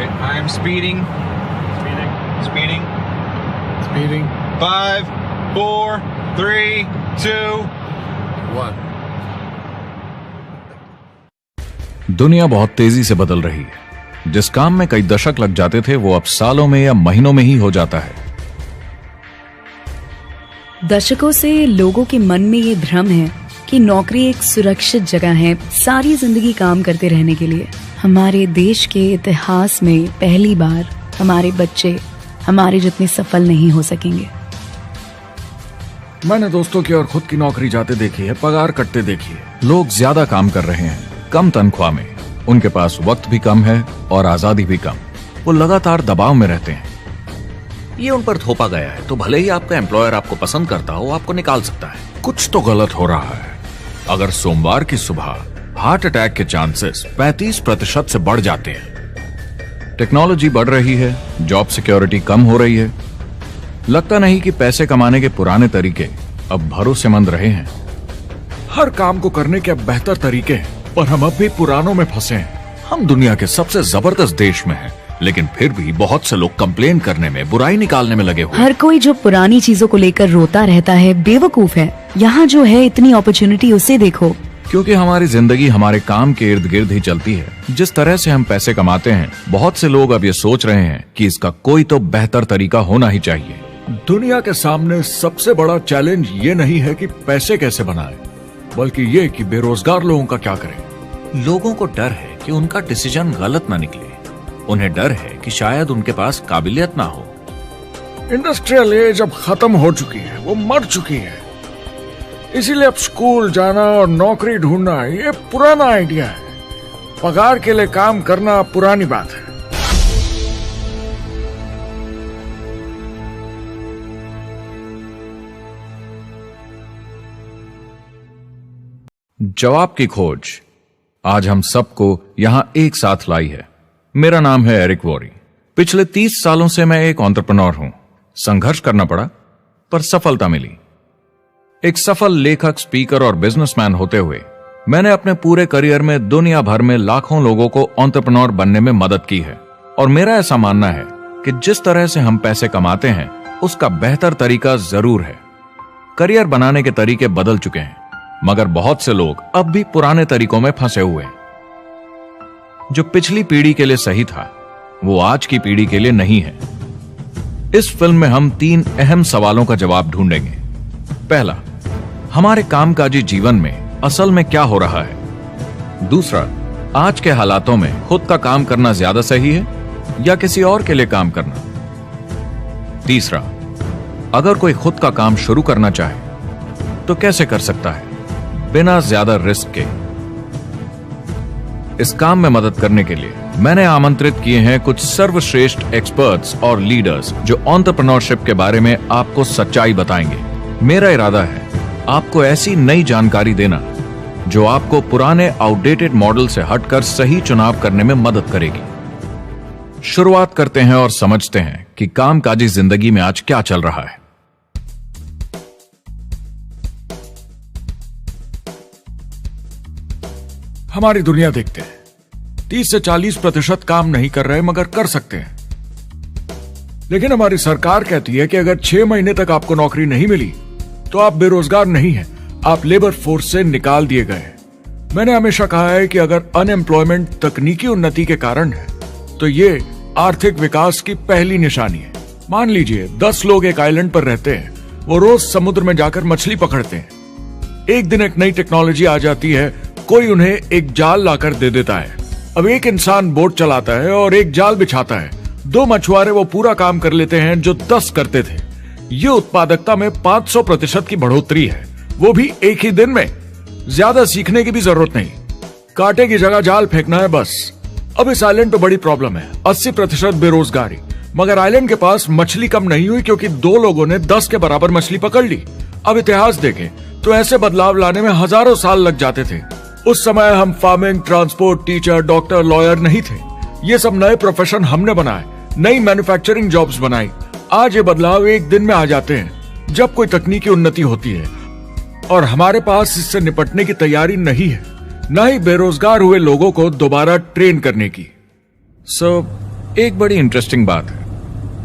Alright, I am speeding. Speeding. 5, 4, 3, 2, 1. दुनिया बहुत तेजी से बदल रही है। जिस काम में कई दशक लग जाते थे वो अब सालों में या महीनों में ही हो जाता है। दशकों से लोगों के मन में ये भ्रम है कि नौकरी एक सुरक्षित जगह है सारी जिंदगी काम करते रहने के लिए। हमारे देश के इतिहास में पहली बार हमारे बच्चे हमारे जितने सफल नहीं हो सकेंगे। मैंने दोस्तों की और खुद की नौकरी जाते देखी है, पगार कटते देखी है। लोग ज्यादा काम कर रहे हैं कम तनख्वाह में, उनके पास वक्त भी कम है और आजादी भी कम। वो लगातार दबाव में रहते हैं। ये उन पर थोपा गया है तो भले ही आपका एम्प्लॉयर आपको पसंद करता हो, आपको निकाल सकता है। कुछ तो गलत हो रहा है। अगर सोमवार की सुबह हार्ट अटैक के चांसेस 35% से बढ़ जाते हैं। टेक्नोलॉजी बढ़ रही है, जॉब सिक्योरिटी कम हो रही है। लगता नहीं कि पैसे कमाने के पुराने तरीके अब भरोसेमंद रहे हैं। हर काम को करने के अब बेहतर तरीके हैं, पर हम अब भी पुरानों में फंसे हैं। हम दुनिया के सबसे जबरदस्त देश में हैं, लेकिन फिर भी बहुत से लोग कंप्लेन करने में, बुराई निकालने में लगे हुए। हर कोई जो पुरानी चीजों को लेकर रोता रहता है बेवकूफ है। यहाँ जो है इतनी अपॉर्चुनिटी उसे देखो। क्योंकि हमारी जिंदगी हमारे काम के इर्द गिर्द ही चलती है। जिस तरह से हम पैसे कमाते हैं, बहुत से लोग अब ये सोच रहे हैं कि इसका कोई तो बेहतर तरीका होना ही चाहिए। दुनिया के सामने सबसे बड़ा चैलेंज ये नहीं है कि पैसे कैसे बनाएं, बल्कि ये कि बेरोजगार लोगों का क्या करें। लोगों को डर है कि उनका डिसीजन गलत ना निकले। उन्हें डर है कि शायद उनके पास काबिलियत ना हो। इंडस्ट्रियल एज अब खत्म हो चुकी है, वो मर चुकी है। इसीलिए अब स्कूल जाना और नौकरी ढूंढना ये पुराना आइडिया है। पगार के लिए काम करना पुरानी बात है। जवाब की खोज आज हम सबको यहां एक साथ लाई है। मेरा नाम है एरिक वॉरी। पिछले 30 सालों से मैं एक एंटरप्रेन्योर हूं। संघर्ष करना पड़ा, पर सफलता मिली। एक सफल लेखक, स्पीकर और बिजनेसमैन होते हुए मैंने अपने पूरे करियर में दुनिया भर में लाखों लोगों को एंटरप्रेन्योर बनने में मदद की है। और मेरा ऐसा मानना है कि जिस तरह से हम पैसे कमाते हैं उसका बेहतर तरीका जरूर है। करियर बनाने के तरीके बदल चुके हैं, मगर बहुत से लोग अब भी पुराने तरीकों में फंसे हुए हैं। जो पिछली पीढ़ी के लिए सही था वो आज की पीढ़ी के लिए नहीं है। इस फिल्म में हम 3 अहम सवालों का जवाब ढूंढेंगे। पहला, हमारे कामकाजी जीवन में असल में क्या हो रहा है। दूसरा, आज के हालातों में खुद का काम करना ज्यादा सही है या किसी और के लिए काम करना। तीसरा, अगर कोई खुद का काम शुरू करना चाहे तो कैसे कर सकता है बिना ज्यादा रिस्क के। इस काम में मदद करने के लिए मैंने आमंत्रित किए हैं कुछ सर्वश्रेष्ठ एक्सपर्ट्स और लीडर्स जो एंटरप्रेन्योरशिप के बारे में आपको सच्चाई बताएंगे। मेरा इरादा है आपको ऐसी नई जानकारी देना जो आपको पुराने आउटडेटेड मॉडल से हटकर सही चुनाव करने में मदद करेगी। शुरुआत करते हैं और समझते हैं कि कामकाजी जिंदगी में आज क्या चल रहा है। हमारी दुनिया देखते हैं, 30 से 40% काम नहीं कर रहे मगर कर सकते हैं। लेकिन हमारी सरकार कहती है कि अगर 6 महीने तक आपको नौकरी नहीं मिली तो आप बेरोजगार नहीं हैं, आप लेबर फोर्स से निकाल दिए गए हैं। मैंने हमेशा कहा है कि अगर अनएम्प्लॉयमेंट तकनीकी उन्नति के कारण है तो ये आर्थिक विकास की पहली निशानी है। मान लीजिए 10 लोग एक आइलैंड पर रहते हैं, वो रोज समुद्र में जाकर मछली पकड़ते हैं। एक दिन एक नई टेक्नोलॉजी आ जाती है, कोई उन्हें एक जाल लाकर दे देता है। अब एक इंसान बोट चलाता है और एक जाल बिछाता है। 2 मछुआरे वो पूरा काम कर लेते हैं जो 10 करते थे। ये उत्पादकता में 500% की बढ़ोतरी है, वो भी एक ही दिन में। ज्यादा सीखने की भी जरूरत नहीं, कांटे की जगह जाल फेंकना है बस। अब इस आइलैंड पे बड़ी प्रॉब्लम है, 80% बेरोजगारी। मगर आइलैंड के पास मछली कम नहीं हुई क्योंकि 2 लोगों ने 10 के बराबर मछली पकड़ ली। अब इतिहास देखें तो ऐसे बदलाव लाने में हजारों साल लग जाते थे। उस समय हम farming, transport, teacher, doctor, lawyer नहीं थे। ये सब नए प्रोफेशन हमने बनाए, नई मैन्युफैक्चरिंग जॉब्स बनाई। आज ये बदलाव एक दिन में आ जाते हैं जब कोई तकनीकी उन्नति होती है, और हमारे पास इससे निपटने की तैयारी नहीं है, न ही बेरोजगार हुए लोगों को दोबारा ट्रेन करने की। एक बड़ी इंटरेस्टिंग बात है,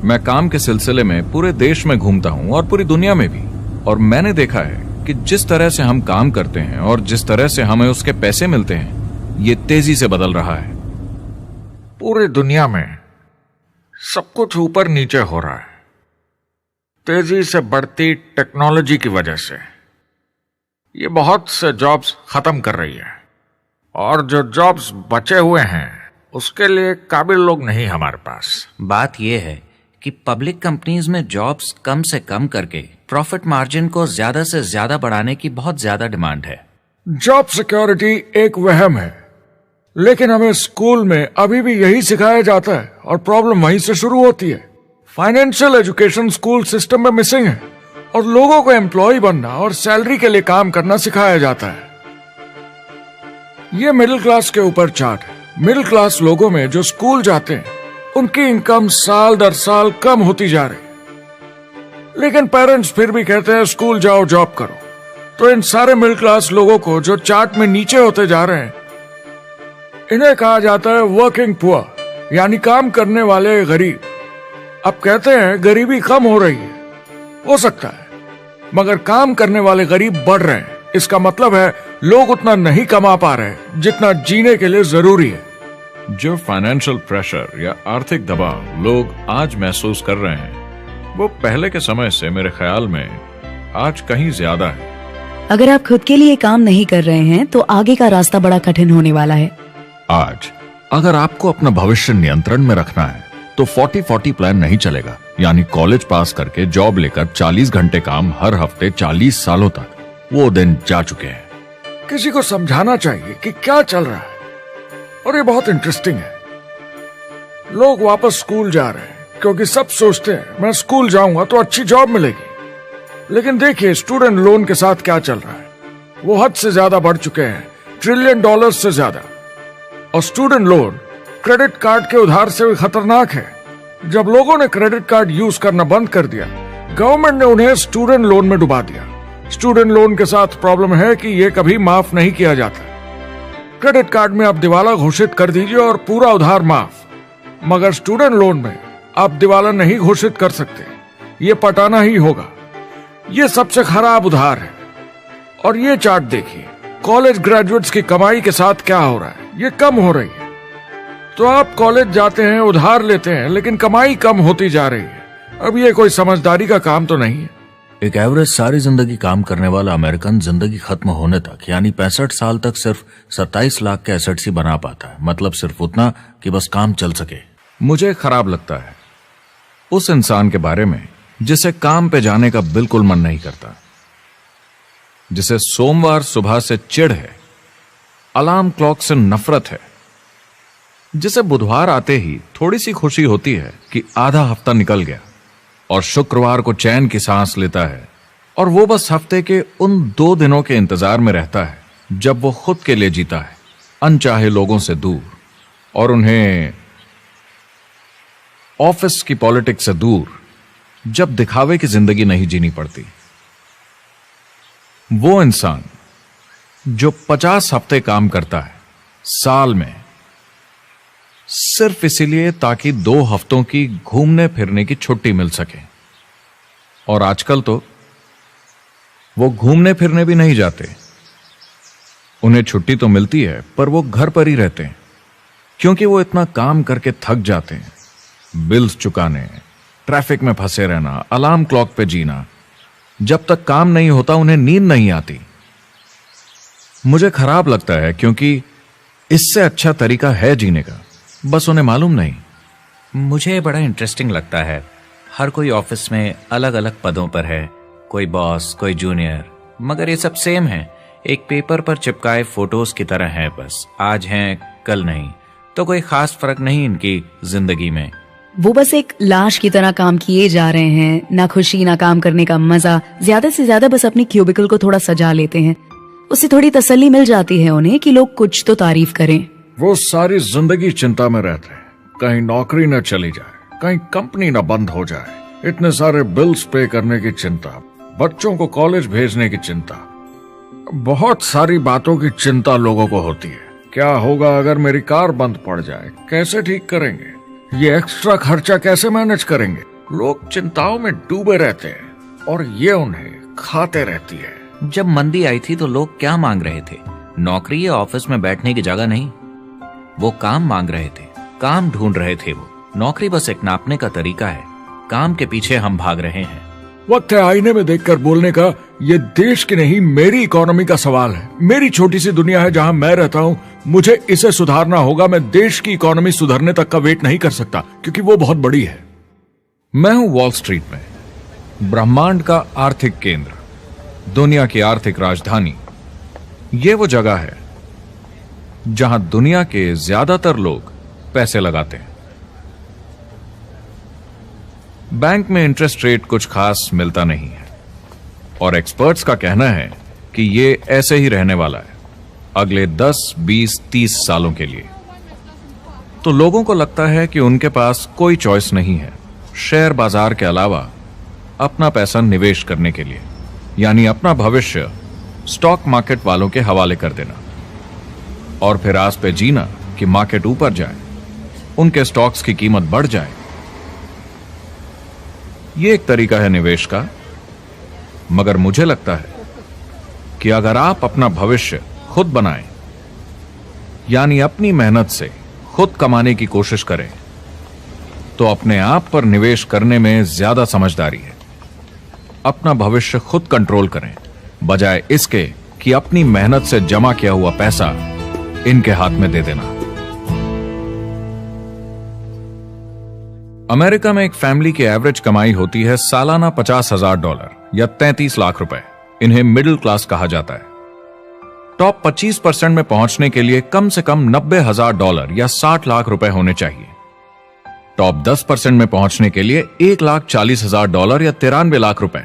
मैं काम के सिलसिले में पूरे देश में घूमता हूं और पूरी दुनिया में भी, और मैंने देखा है कि जिस तरह से हम काम करते हैं और जिस तरह से हमें उसके पैसे मिलते हैं, ये तेजी से बदल रहा है। पूरी दुनिया में सब कुछ ऊपर नीचे हो रहा है, तेजी से बढ़ती टेक्नोलॉजी की वजह से। ये बहुत से जॉब्स खत्म कर रही है, और जो जॉब्स बचे हुए हैं उसके लिए काबिल लोग नहीं हमारे पास। बात यह है कि पब्लिक कंपनीज में जॉब्स कम से कम करके प्रॉफिट मार्जिन को ज्यादा से ज्यादा बढ़ाने की बहुत ज्यादा डिमांड है। जॉब सिक्योरिटी एक वहम है, लेकिन हमें स्कूल में अभी भी यही सिखाया जाता है और प्रॉब्लम वहीं से शुरू होती है। फाइनेंशियल एजुकेशन स्कूल सिस्टम में मिसिंग है और लोगों को एम्प्लॉय बनना और सैलरी के लिए काम करना सिखाया जाता है। ये मिडिल क्लास के ऊपर चार्ट है। मिडिल क्लास लोगों में जो स्कूल जाते हैं उनकी इनकम साल दर साल कम होती जा रही, लेकिन पेरेंट्स फिर भी कहते हैं स्कूल जाओ जॉब करो। तो इन सारे मिडिल क्लास लोगों को जो चार्ट में नीचे होते जा रहे हैं, इन्हें कहा जाता है वर्किंग पुअर, यानी काम करने वाले गरीब। अब कहते हैं गरीबी कम हो रही है, हो सकता है, मगर काम करने वाले गरीब बढ़ रहे हैं। इसका मतलब है लोग उतना नहीं कमा पा रहे जितना जीने के लिए जरूरी है। जो फाइनेंशियल प्रेशर या आर्थिक दबाव लोग आज महसूस कर रहे हैं, वो पहले के समय से मेरे ख्याल में आज कहीं ज्यादा है। अगर आप खुद के लिए काम नहीं कर रहे हैं तो आगे का रास्ता बड़ा कठिन होने वाला है। आज अगर आपको अपना भविष्य नियंत्रण में रखना है तो 40-40 प्लान नहीं चलेगा, यानी कॉलेज पास करके जॉब लेकर 40 घंटे काम हर हफ्ते 40 सालों तक, वो दिन जा चुके हैं। किसी को समझाना चाहिए कि क्या चल रहा है, और ये बहुत इंटरेस्टिंग है। लोग वापस स्कूल जा रहे हैं क्योंकि सब सोचते हैं मैं स्कूल जाऊंगा तो अच्छी जॉब मिलेगी। लेकिन देखिए स्टूडेंट लोन के साथ क्या चल रहा है, वो हद से ज्यादा बढ़ चुके हैं, $1 ट्रिलियन से ज्यादा। और स्टूडेंट लोन क्रेडिट कार्ड के उधार से भी खतरनाक है। जब लोगों ने क्रेडिट कार्ड यूज करना बंद कर दिया, गवर्नमेंट ने उन्हें स्टूडेंट लोन में डुबा दिया। स्टूडेंट लोन के साथ प्रॉब्लम है कि ये कभी माफ नहीं किया जाता। क्रेडिट कार्ड में आप दिवाला घोषित कर दीजिए और पूरा उधार माफ, मगर स्टूडेंट लोन में आप दिवाला नहीं घोषित कर सकते, ये पटाना ही होगा। ये सबसे खराब उधार है। और ये चार्ट देखिए, कॉलेज ग्रेजुएट्स की कमाई के साथ क्या हो रहा है, ये कम हो रही है। तो आप कॉलेज जाते हैं, उधार लेते हैं, लेकिन कमाई कम होती जा रही है। अब ये कोई समझदारी का काम तो नहीं है। एक एवरेज सारी जिंदगी काम करने वाला अमेरिकन जिंदगी खत्म होने तक, यानी 65 साल तक सिर्फ 27 लाख के एसेट्स ही बना पाता है। मतलब सिर्फ उतना कि बस काम चल सके। मुझे खराब लगता है उस इंसान के बारे में जिसे काम पे जाने का बिल्कुल मन नहीं करता, जिसे सोमवार सुबह से चिढ़ है, अलार्म क्लॉक से नफरत है, जिसे बुधवार आते ही थोड़ी सी खुशी होती है कि आधा हफ्ता निकल गया और शुक्रवार को चैन की सांस लेता है, और वो बस हफ्ते के उन 2 दिनों के इंतजार में रहता है जब वो खुद के लिए जीता है, अनचाहे लोगों से दूर, और उन्हें ऑफिस की पॉलिटिक्स से दूर, जब दिखावे की जिंदगी नहीं जीनी पड़ती। वो इंसान जो 50 हफ्ते काम करता है साल में, सिर्फ इसीलिए ताकि 2 हफ्तों की घूमने फिरने की छुट्टी मिल सके। और आजकल तो वो घूमने फिरने भी नहीं जाते। उन्हें छुट्टी तो मिलती है पर वो घर पर ही रहते हैं, क्योंकि वो इतना काम करके थक जाते हैं। बिल्स चुकाने, ट्रैफिक में फंसे रहना, अलार्म क्लॉक पे जीना, जब तक काम नहीं होता उन्हें नींद नहीं आती। मुझे खराब लगता है क्योंकि इससे अच्छा तरीका है जीने का, बस उन्हें मालूम नहीं। मुझे बड़ा इंटरेस्टिंग लगता है, हर कोई ऑफिस में अलग अलग पदों पर है, कोई बॉस, कोई जूनियर, मगर ये सब सेम है, एक पेपर पर चिपकाए फोटोज की तरह है। बस आज हैं कल नहीं, तो कोई खास फर्क नहीं इनकी जिंदगी में। वो बस एक लाश की तरह काम किए जा रहे हैं, ना खुशी ना काम करने का मजा। ज्यादा से ज्यादा बस अपनी क्यूबिकल को थोड़ा सजा लेते हैं, उससे थोड़ी तसल्ली मिल जाती है उन्हें कि लोग कुछ तो तारीफ करें। वो सारी जिंदगी चिंता में रहते हैं, कहीं नौकरी न चली जाए, कहीं कंपनी न बंद हो जाए, इतने सारे बिल्स पे करने की चिंता, बच्चों को कॉलेज भेजने की चिंता, बहुत सारी बातों की चिंता लोगों को होती है। क्या होगा अगर मेरी कार बंद पड़ जाए, कैसे ठीक करेंगे, ये एक्स्ट्रा खर्चा कैसे मैनेज करेंगे? लोग चिंताओं में डूबे रहते हैं और ये उन्हें खाते रहती है। जब मंदी आई थी तो लोग क्या मांग रहे थे? नौकरी या ऑफिस में बैठने की जगह नहीं, वो काम मांग रहे थे, काम ढूंढ रहे थे। वो नौकरी बस एक नापने का तरीका है, काम के पीछे हम भाग रहे हैं। वक्त है आईने में देखकर बोलने का। ये देश की नहीं, मेरी इकोनॉमी का सवाल है। मेरी छोटी सी दुनिया है जहां मैं रहता हूं, मुझे इसे सुधारना होगा। मैं देश की इकोनॉमी सुधरने तक का वेट नहीं कर सकता, क्योंकि वो बहुत बड़ी है। मैं हूं वॉल स्ट्रीट में, ब्रह्मांड का आर्थिक केंद्र, दुनिया की आर्थिक राजधानी। ये वो जगह है जहां दुनिया के ज्यादातर लोग पैसे लगाते हैं। बैंक में इंटरेस्ट रेट कुछ खास मिलता नहीं है और एक्सपर्ट्स का कहना है कि ये ऐसे ही रहने वाला है अगले 10, 20, 30 सालों के लिए। तो लोगों को लगता है कि उनके पास कोई चॉइस नहीं है शेयर बाजार के अलावा अपना पैसा निवेश करने के लिए, यानी अपना भविष्य स्टॉक मार्केट वालों के हवाले कर देना और फिर आस पे जीना कि मार्केट ऊपर जाए, उनके स्टॉक्स की कीमत बढ़ जाए। यह एक तरीका है निवेश का, मगर मुझे लगता है कि अगर आप अपना भविष्य खुद बनाएं, यानी अपनी मेहनत से खुद कमाने की कोशिश करें, तो अपने आप पर निवेश करने में ज्यादा समझदारी है। अपना भविष्य खुद कंट्रोल करें, बजाय इसके कि अपनी मेहनत से जमा किया हुआ पैसा इनके हाथ में दे देना। अमेरिका में एक फैमिली की एवरेज कमाई होती है सालाना $50,000 या 33 लाख रुपए। इन्हें मिडिल क्लास कहा जाता है। टॉप 25% में पहुंचने के लिए कम से कम $90,000 या 60 लाख रुपए होने चाहिए। टॉप 10% में पहुंचने के लिए $1,40,000 या 93 लाख रुपए।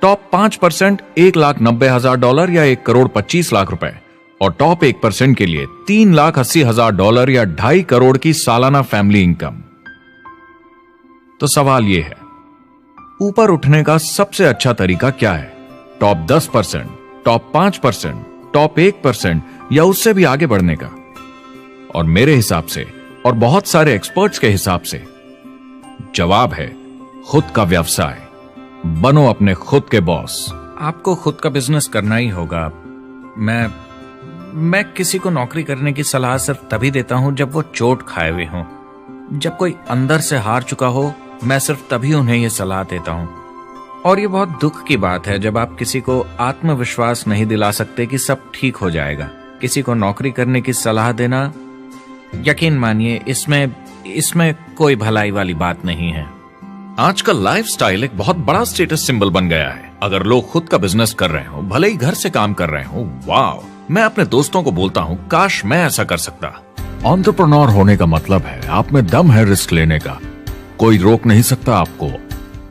टॉप 5% $1,90,000 या 1,25,00,000 रुपए और टॉप 1% के लिए $3,80,000 या 2.5 करोड़ की सालाना फैमिली इनकम। तो सवाल यह है, ऊपर उठने का सबसे अच्छा तरीका क्या है? टॉप 10%, टॉप 5%, टॉप 1% या उससे भी आगे बढ़ने का? और मेरे हिसाब से और बहुत सारे एक्सपर्ट्स के हिसाब से जवाब है खुद का व्यवसाय। बनो अपने खुद के बॉस। आपको खुद का बिजनेस करना ही होगा। मैं किसी को नौकरी करने की सलाह सिर्फ तभी देता हूं जब वो चोट खाए हुए हों। जब कोई अंदर से हार चुका हो, मैं सिर्फ तभी उन्हें यह सलाह देता हूं। और ये बहुत दुख की बात है जब आप किसी को आत्मविश्वास नहीं दिला सकते कि सब ठीक हो जाएगा। किसी को नौकरी करने की सलाह देना, यकीन मानिए, इसमें कोई भलाई वाली बात नहीं है। आजकल लाइफस्टाइल एक बहुत बड़ा स्टेटस सिंबल बन गया है। अगर लोग खुद का बिजनेस कर रहे हो, भले ही घर से काम कर रहे हो, वाह! मैं अपने दोस्तों को बोलता हूं, काश मैं ऐसा कर सकता। एंटरप्रेन्योर होने का मतलब है आप में दम है रिस्क लेने का। कोई रोक नहीं सकता आपको।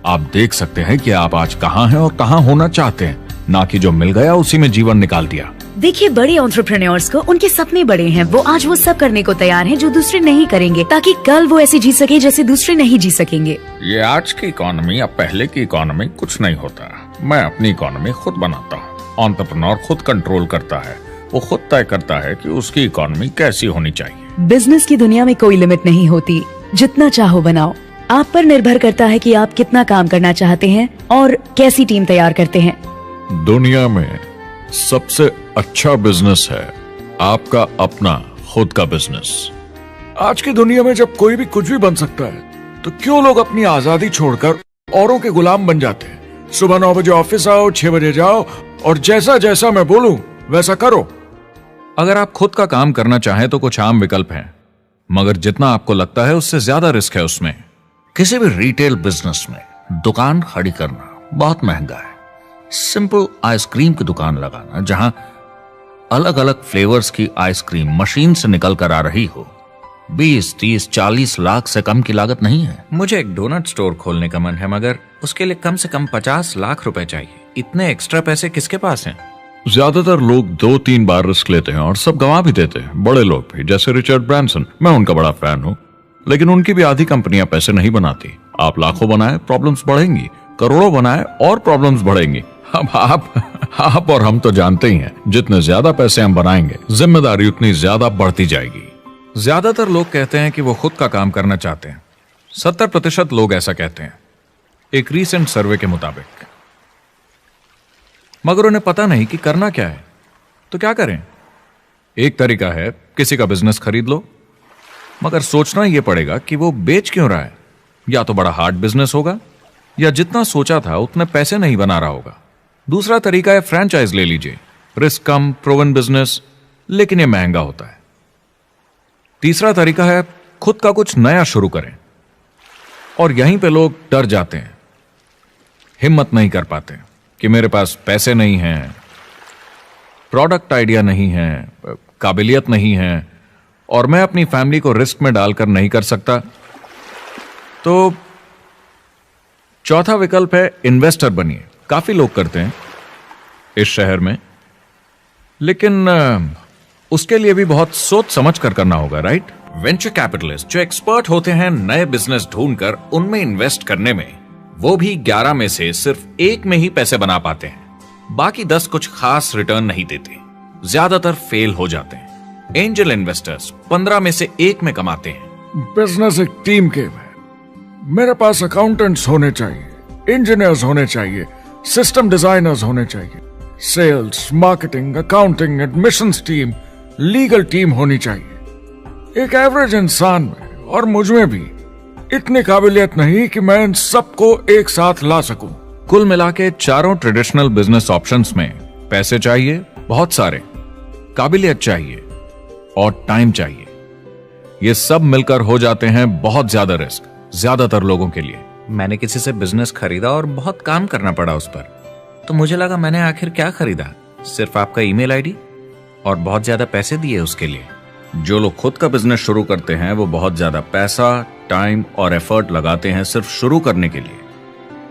आप देख सकते हैं कि आप आज कहां हैं और कहां होना चाहते हैं, ना कि जो मिल गया उसी में जीवन निकाल दिया। देखिए, बड़े एंटरप्रेन्योर्स को उनके सपने बड़े हैं। वो आज वो सब करने को तैयार हैं जो दूसरे नहीं करेंगे, ताकि कल वो ऐसे जी सके जैसे दूसरे नहीं जी सकेंगे। ये आज की इकोनॉमी या पहले की इकोनॉमी कुछ नहीं होता। मैं अपनी इकोनॉमी खुद बनाता हूँ। एंटरप्रेन्योर खुद कंट्रोल करता है। वो खुद तय करता है कि उसकी इकोनॉमी कैसी होनी चाहिए। बिजनेस की दुनिया में कोई लिमिट नहीं होती। जितना चाहो बनाओ। आप पर निर्भर करता है कि आप कितना काम करना चाहते हैं और कैसी टीम तैयार करते हैं। दुनिया में सबसे अच्छा बिजनेस है आपका अपना खुद का बिजनेस। आज की दुनिया में जब कोई भी कुछ भी बन सकता है, तो क्यों लोग अपनी आजादी छोड़कर औरों के गुलाम बन जाते हैं? सुबह 9 बजे ऑफिस आओ, 6 बजे जाओ और जैसा जैसा मैं बोलूं वैसा करो। अगर आप खुद का काम करना चाहें तो कुछ आम विकल्प हैं, मगर जितना आपको लगता है उससे ज्यादा रिस्क है उसमें। किसी भी रिटेल बिजनेस में दुकान खड़ी करना बहुत महंगा है। सिंपल आइसक्रीम की दुकान लगाना जहां अलग अलग फ्लेवर्स की आइसक्रीम मशीन से निकल कर आ रही हो, 20, 30, 40 लाख से कम की लागत नहीं है। मुझे एक डोनट स्टोर खोलने का मन है, मगर उसके लिए कम से कम 50 लाख रुपए चाहिए। इतने एक्स्ट्रा पैसे किसके पास हैं? ज्यादातर लोग 2-3 बार रिस्क लेते हैं और सब गंवा भी देते हैं। बड़े लोग भी, जैसे रिचर्ड ब्रांसन। मैं उनका बड़ा फैन हूं, लेकिन उनकी भी आधी कंपनियां पैसे नहीं बनाती। आप लाखों बनाए, प्रॉब्लम्स बढ़ेंगी। करोड़ों बनाए और प्रॉब्लम्स बढ़ेंगी। अब आप और हम तो जानते ही हैं, जितने ज्यादा पैसे हम बनाएंगे, जिम्मेदारी उतनी ज्यादा बढ़ती जाएगी। ज्यादातर लोग कहते हैं कि वो खुद का काम करना चाहते हैं। 70% लोग ऐसा कहते हैं, एक रीसेंट सर्वे के मुताबिक। मगर उन्हें पता नहीं कि करना क्या है। तो क्या करें? एक तरीका है किसी का बिजनेस खरीद लो, मगर सोचना यह पड़ेगा कि वो बेच क्यों रहा है। या तो बड़ा हार्ड बिजनेस होगा, या जितना सोचा था उतने पैसे नहीं बना रहा होगा। दूसरा तरीका है फ्रेंचाइज ले लीजिए, रिस्क कम, प्रूवन बिजनेस, लेकिन यह महंगा होता है। तीसरा तरीका है खुद का कुछ नया शुरू करें, और यहीं पे लोग डर जाते हैं, हिम्मत नहीं कर पाते कि मेरे पास पैसे नहीं हैं, प्रोडक्ट आइडिया नहीं है, काबिलियत नहीं है, और मैं अपनी फैमिली को रिस्क में डालकर नहीं कर सकता। तो चौथा विकल्प है इन्वेस्टर बनिए। काफी लोग करते हैं इस शहर में, लेकिन उसके लिए भी बहुत सोच समझ कर करना होगा, राइट? वेंचर कैपिटलिस्ट जो एक्सपर्ट होते हैं नए बिजनेस ढूंढकर उनमें इन्वेस्ट करने में, वो भी 11 में से सिर्फ 1 में ही पैसे बना पाते हैं। बाकी 10 कुछ खास रिटर्न नहीं देते, ज्यादातर फेल हो जाते हैं। एंजल इन्वेस्टर्स 15 में से 1 में कमाते हैं। बिजनेस एक टीम गेम है। मेरे पास अकाउंटेंट्स होने चाहिए, इंजीनियर्स होने चाहिए, सिस्टम डिजाइनर्स होने चाहिए, sales, marketing, accounting, admissions team, legal team होनी चाहिए। एक एवरेज इंसान में और मुझ में भी इतनी काबिलियत नहीं कि मैं इन सबको एक साथ ला सकूं। कुल मिला के चारों ट्रेडिशनल बिजनेस ऑप्शंस में पैसे चाहिए बहुत सारे, काबिलियत चाहिए और टाइम चाहिए। ये सब मिलकर हो जाते हैं बहुत ज्यादा रिस्क ज्यादातर लोगों के लिए। मैंने किसी से बिजनेस खरीदा और बहुत काम करना पड़ा उस पर। तो मुझे लगा मैंने आखिर क्या खरीदा, सिर्फ आपका ईमेल आईडी, और बहुत ज्यादा पैसे दिए उसके लिए। जो लोग खुद का बिजनेस शुरू करते हैं वो बहुत ज्यादा पैसा, टाइम और एफर्ट लगाते हैं सिर्फ शुरू करने के लिए,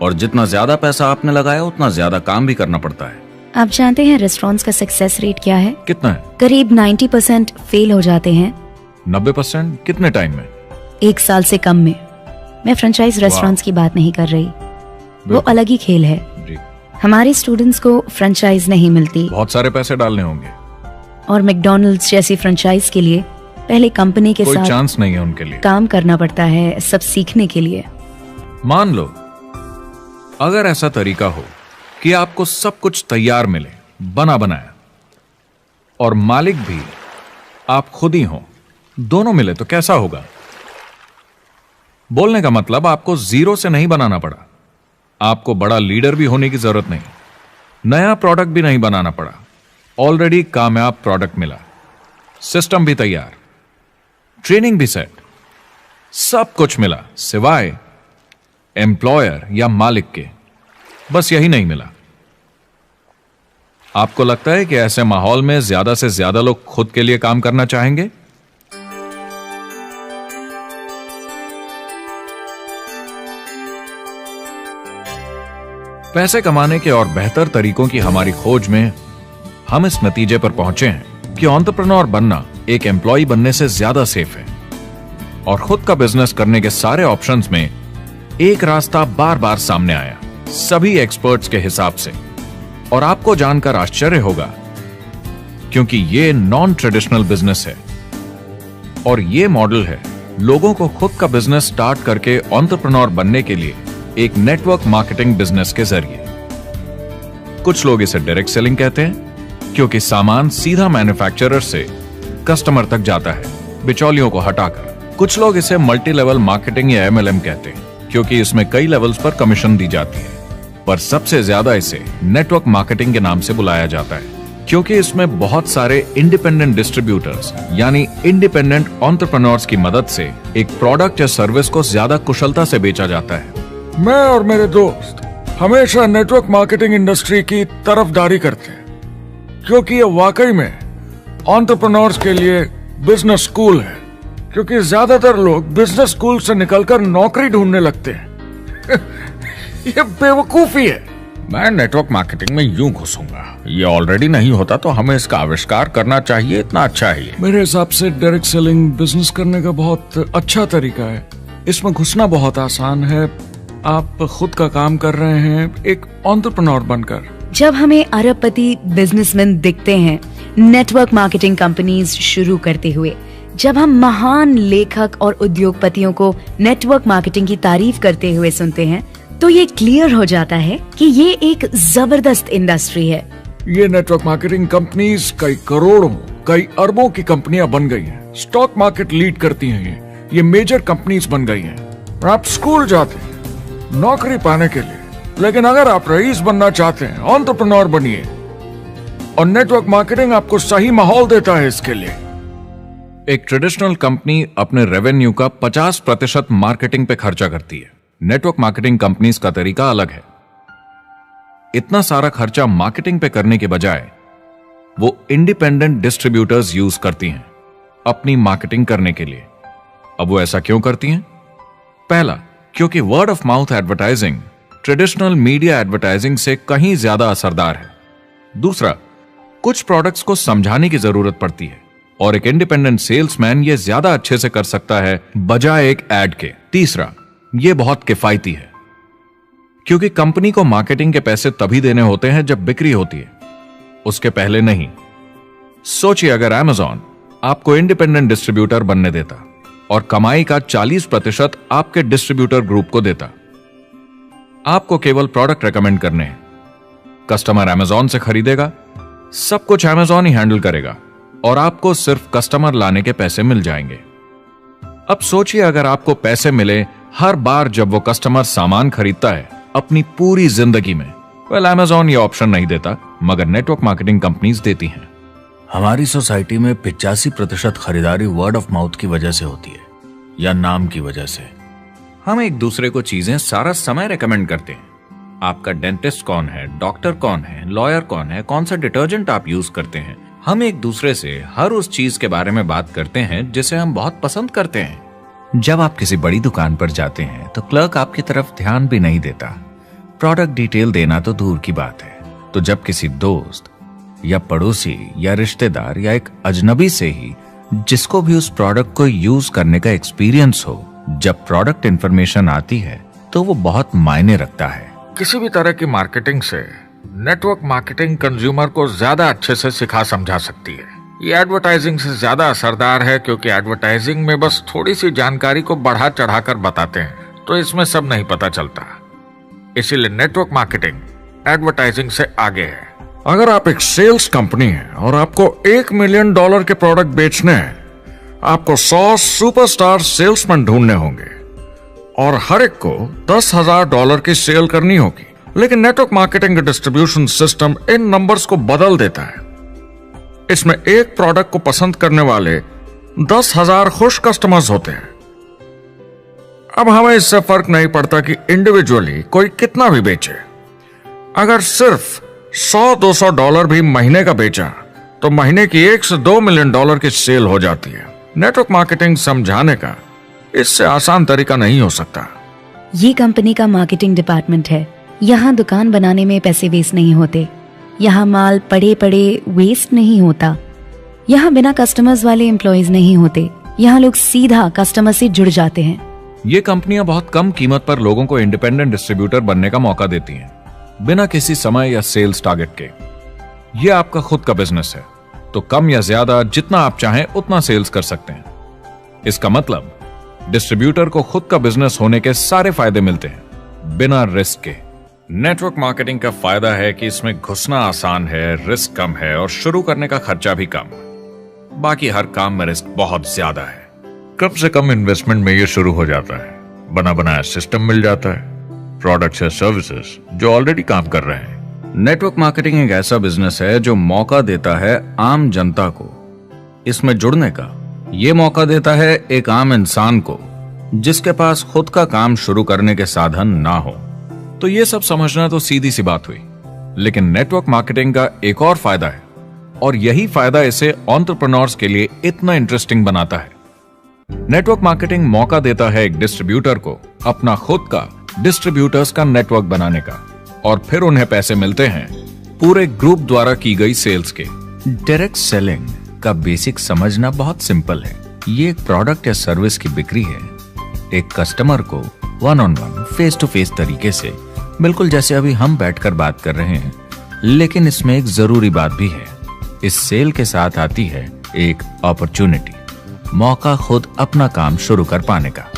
और जितना ज्यादा पैसा आपने लगाया उतना ज्यादा काम भी करना पड़ता है। आप जानते हैं रेस्टोरेंट्स का सक्सेस रेट क्या है? कितना है? करीब 90% फेल हो जाते हैं। 90%? कितने टाइम में? 1 साल से कम में। मैं फ्रेंचाइज रेस्टोरेंट्स की बात नहीं कर रही, वो अलग ही खेल है। जी। हमारे स्टूडेंट्स को फ्रेंचाइज नहीं मिलती, बहुत सारे पैसे डालने होंगे, और मैकडॉनल्ड्स जैसी फ्रेंचाइज के लिए पहले कंपनी के कोई साथ चांस नहीं है उनके लिए। काम करना पड़ता है सब सीखने के लिए। मान लो अगर ऐसा तरीका हो कि आपको सब कुछ तैयार मिले, बना बनाया, और मालिक भी आप खुद ही हो, दोनों मिले, तो कैसा होगा? बोलने का मतलब आपको जीरो से नहीं बनाना पड़ा, आपको बड़ा लीडर भी होने की जरूरत नहीं, नया प्रोडक्ट भी नहीं बनाना पड़ा, ऑलरेडी कामयाब प्रोडक्ट मिला, सिस्टम भी तैयार, ट्रेनिंग भी सेट, सब कुछ मिला सिवाय एम्प्लॉयर या मालिक के। बस यही नहीं मिला। आपको लगता है कि ऐसे माहौल में ज्यादा से ज्यादा लोग खुद के लिए काम करना चाहेंगे? पैसे कमाने के और बेहतर तरीकों की हमारी खोज में हम इस नतीजे पर पहुंचे हैं कि एंटरप्रेन्योर बनना एक एम्प्लॉय बनने से ज्यादा सेफ है, और खुद का बिजनेस करने के सारे ऑप्शंस में एक रास्ता बार बार सामने आया सभी एक्सपर्ट्स के हिसाब से। और आपको जानकर आश्चर्य होगा, क्योंकि ये नॉन ट्रेडिशनल बिजनेस है, और ये मॉडल है लोगों को खुद का बिजनेस स्टार्ट करके एंटरप्रेन्योर बनने के लिए एक नेटवर्क मार्केटिंग बिजनेस के जरिए। कुछ लोग इसे डायरेक्ट सेलिंग कहते हैं, क्योंकि सामान सीधा मैन्युफैक्चरर से कस्टमर तक जाता है बिचौलियों को हटाकर। कुछ लोग इसे मल्टी लेवल मार्केटिंग या MLM कहते हैं, क्योंकि इसमें कई लेवल्स पर कमीशन दी जाती है, पर सबसे ज्यादा इसे नेटवर्क मार्केटिंग के नाम से बुलाया जाता है, क्योंकि इसमें बहुत सारे इंडिपेंडेंट डिस्ट्रीब्यूटर्स यानी इंडिपेंडेंट एंटरप्रेन्योर्स की मदद से एक प्रोडक्ट या सर्विस को ज्यादा कुशलता से बेचा जाता है। मैं और मेरे दोस्त हमेशा नेटवर्क मार्केटिंग इंडस्ट्री की तरफदारी करते हैं, क्योंकि ये वाकई में एंटरप्रेन्योर्स के लिए बिजनेस स्कूल है। क्योंकि ज्यादातर लोग बिजनेस स्कूल से निकलकर नौकरी ढूंढने लगते हैं। ये बेवकूफी है। मैं नेटवर्क मार्केटिंग में यूं घुसूंगा, ये ऑलरेडी नहीं होता तो हमें इसका आविष्कार करना चाहिए, इतना अच्छा है ये। मेरे हिसाब से डायरेक्ट सेलिंग बिजनेस करने का बहुत अच्छा तरीका है। इसमें घुसना बहुत आसान है। आप खुद का काम कर रहे हैं एक एंटरप्रेन्योर बनकर। जब हमें अरबपति बिजनेसमैन दिखते हैं नेटवर्क मार्केटिंग कंपनीज शुरू करते हुए, जब हम महान लेखक और उद्योगपतियों को नेटवर्क मार्केटिंग की तारीफ करते हुए सुनते हैं तो ये क्लियर हो जाता है कि ये एक जबरदस्त इंडस्ट्री है। ये नेटवर्क मार्केटिंग कंपनीज कई करोड़ों, कई अरबों की कंपनियां बन गई हैं। स्टॉक मार्केट लीड करती हैं ये मेजर कंपनीज बन गई हैं। आप स्कूल जाते हैं नौकरी पाने के लिए, लेकिन अगर आप रईस बनना चाहते हैं, एंटरप्रेन्योर बनिए, और नेटवर्क मार्केटिंग आपको सही माहौल देता है इसके लिए। एक ट्रेडिशनल कंपनी अपने रेवेन्यू का 50% मार्केटिंग पे खर्चा करती है। नेटवर्क मार्केटिंग कंपनीज का तरीका अलग है। इतना सारा खर्चा मार्केटिंग पे करने के बजाय वो इंडिपेंडेंट डिस्ट्रीब्यूटर्स यूज करती हैं अपनी मार्केटिंग करने के लिए। अब वो ऐसा क्यों करती हैं? पहला, क्योंकि word of mouth advertising traditional media advertising से कहीं ज्यादा असरदार है। दूसरा, कुछ प्रोडक्ट्स को समझाने की जरूरत पड़ती है और एक इंडिपेंडेंट सेल्समैन ये ज्यादा अच्छे से कर सकता है बजाय एक एड के। तीसरा, ये बहुत किफायती है क्योंकि कंपनी को मार्केटिंग के पैसे तभी देने होते हैं जब बिक्री होती है, उसके पहले नहीं। सोचिए अगर Amazon आपको इंडिपेंडेंट डिस्ट्रीब्यूटर बनने देता और कमाई का 40% आपके डिस्ट्रीब्यूटर ग्रुप को देता। आपको केवल प्रोडक्ट रेकमेंड करने हैं, कस्टमर Amazon से खरीदेगा, सब कुछ Amazon ही हैंडल करेगा और आपको सिर्फ कस्टमर लाने के पैसे मिल जाएंगे। अब सोचिए अगर आपको पैसे मिले हर बार जब वो कस्टमर सामान खरीदता है अपनी पूरी जिंदगी में। Amazon ये ऑप्शन नहीं देता, मगर नेटवर्क मार्केटिंग कंपनीज देती हैं। हमारी सोसाइटी में 85% खरीदारी वर्ड ऑफ माउथ की वजह से होती है या नाम की वजह से। हम एक दूसरे को चीजें सारा समय रेकमेंड करते हैं। आपका डेंटिस्ट कौन है, डॉक्टर कौन है, लॉयर कौन है, कौन सा डिटर्जेंट आप यूज करते हैं। हम एक दूसरे से हर उस चीज के बारे में बात करते हैं जिसे हम बहुत पसंद करते हैं। जब आप किसी बड़ी दुकान पर जाते हैं तो क्लर्क आपकी तरफ ध्यान भी नहीं देता, प्रोडक्ट डिटेल देना तो दूर की बात है। तो जब किसी दोस्त या पड़ोसी या रिश्तेदार या एक अजनबी से ही जिसको भी उस प्रोडक्ट को यूज करने का एक्सपीरियंस हो, जब प्रोडक्ट इंफॉर्मेशन आती है तो वो बहुत मायने रखता है। किसी भी तरह की मार्केटिंग से नेटवर्क मार्केटिंग कंज्यूमर को ज्यादा अच्छे से सिखा समझा सकती है। ये एडवर्टाइजिंग से ज्यादा असरदार है क्योंकि एडवर्टाइजिंग में बस थोड़ी सी जानकारी को बढ़ा चढ़ाकर बताते हैं, तो इसमें सब नहीं पता चलता। इसीलिए नेटवर्क मार्केटिंग एडवर्टाइजिंग से आगे है। अगर आप एक सेल्स कंपनी है और आपको $1 मिलियन के प्रोडक्ट बेचने हैं, आपको 100 सुपरस्टार सेल्समैन ढूंढने होंगे और हर एक को $10,000 की सेल करनी होगी। लेकिन नेटवर्क मार्केटिंग का डिस्ट्रीब्यूशन सिस्टम इन नंबर्स को बदल देता है। इसमें एक प्रोडक्ट को पसंद करने वाले 10,000 खुश कस्टमर्स होते हैं। अब हमें इससे फर्क नहीं पड़ता कि इंडिविजुअली कोई कितना भी बेचे। अगर सिर्फ $100-200 भी महीने का बेचा तो महीने की $1 से $2 मिलियन की सेल हो जाती है। नेटवर्क मार्केटिंग समझाने का इससे आसान तरीका नहीं हो सकता। ये कंपनी का मार्केटिंग डिपार्टमेंट है। यहाँ दुकान बनाने में पैसे वेस्ट नहीं होते, यहाँ माल पड़े पड़े वेस्ट नहीं होता, यहाँ बिना कस्टमर्स वाले एम्प्लॉयज नहीं होते, यहाँ लोग सीधा कस्टमर से जुड़ जाते हैं। ये कंपनियां बहुत कम कीमत पर लोगों को इंडिपेंडेंट डिस्ट्रीब्यूटर बनने का मौका देती हैं, बिना किसी समय या सेल्स टारगेट के। ये आपका खुद का बिजनेस है, तो कम या ज्यादा जितना आप चाहें उतना सेल्स कर सकते हैं। इसका मतलब डिस्ट्रीब्यूटर को खुद का बिजनेस होने के सारे फायदे मिलते हैं, बिना रिस्क के। नेटवर्क मार्केटिंग का फायदा है कि इसमें घुसना आसान है, रिस्क कम है और शुरू करने का खर्चा भी कम। बाकी हर काम में रिस्क बहुत ज्यादा है। कम से कम इन्वेस्टमेंट में ये शुरू हो जाता है, बना बनाया सिस्टम मिल जाता है, प्रोडक्ट्स या सर्विसेज जो ऑलरेडी काम कर रहे हैं। नेटवर्क मार्केटिंग एक ऐसा बिजनेस है जो मौका देता है आम जनता को इसमें जुड़ने का। ये मौका देता है एक आम इंसान को जिसके पास खुद का काम शुरू करने के साधन ना हो। तो ये सब समझना तो सीधी सी बात हुई, लेकिन नेटवर्क मार्केटिंग का एक और फायदा है और यही फायदा इसे एंटरप्रेन्योर्स के लिए इतना इंटरेस्टिंग बनाता है। नेटवर्क मार्केटिंग मौका देता है एक डिस्ट्रीब्यूटर को अपना खुद का डिस्ट्रीब्यूटर्स का नेटवर्क बनाने का, और फिर उन्हें पैसे मिलते हैं पूरे ग्रुप द्वारा की गई सेल्स के। डायरेक्ट सेलिंग का बेसिक समझना बहुत सिंपल है। ये एक प्रोडक्ट या सर्विस की बिक्री है, एक कस्टमर को one on one, face to face तरीके से, बिल्कुल जैसे अभी हम बैठकर बात कर रहे हैं। लेकिन इसमें एक जरूरी बात भी है, इस सेल के साथ आती है एक अपॉर्चुनिटी। मौका खुद अपना काम शुरू कर पाने का।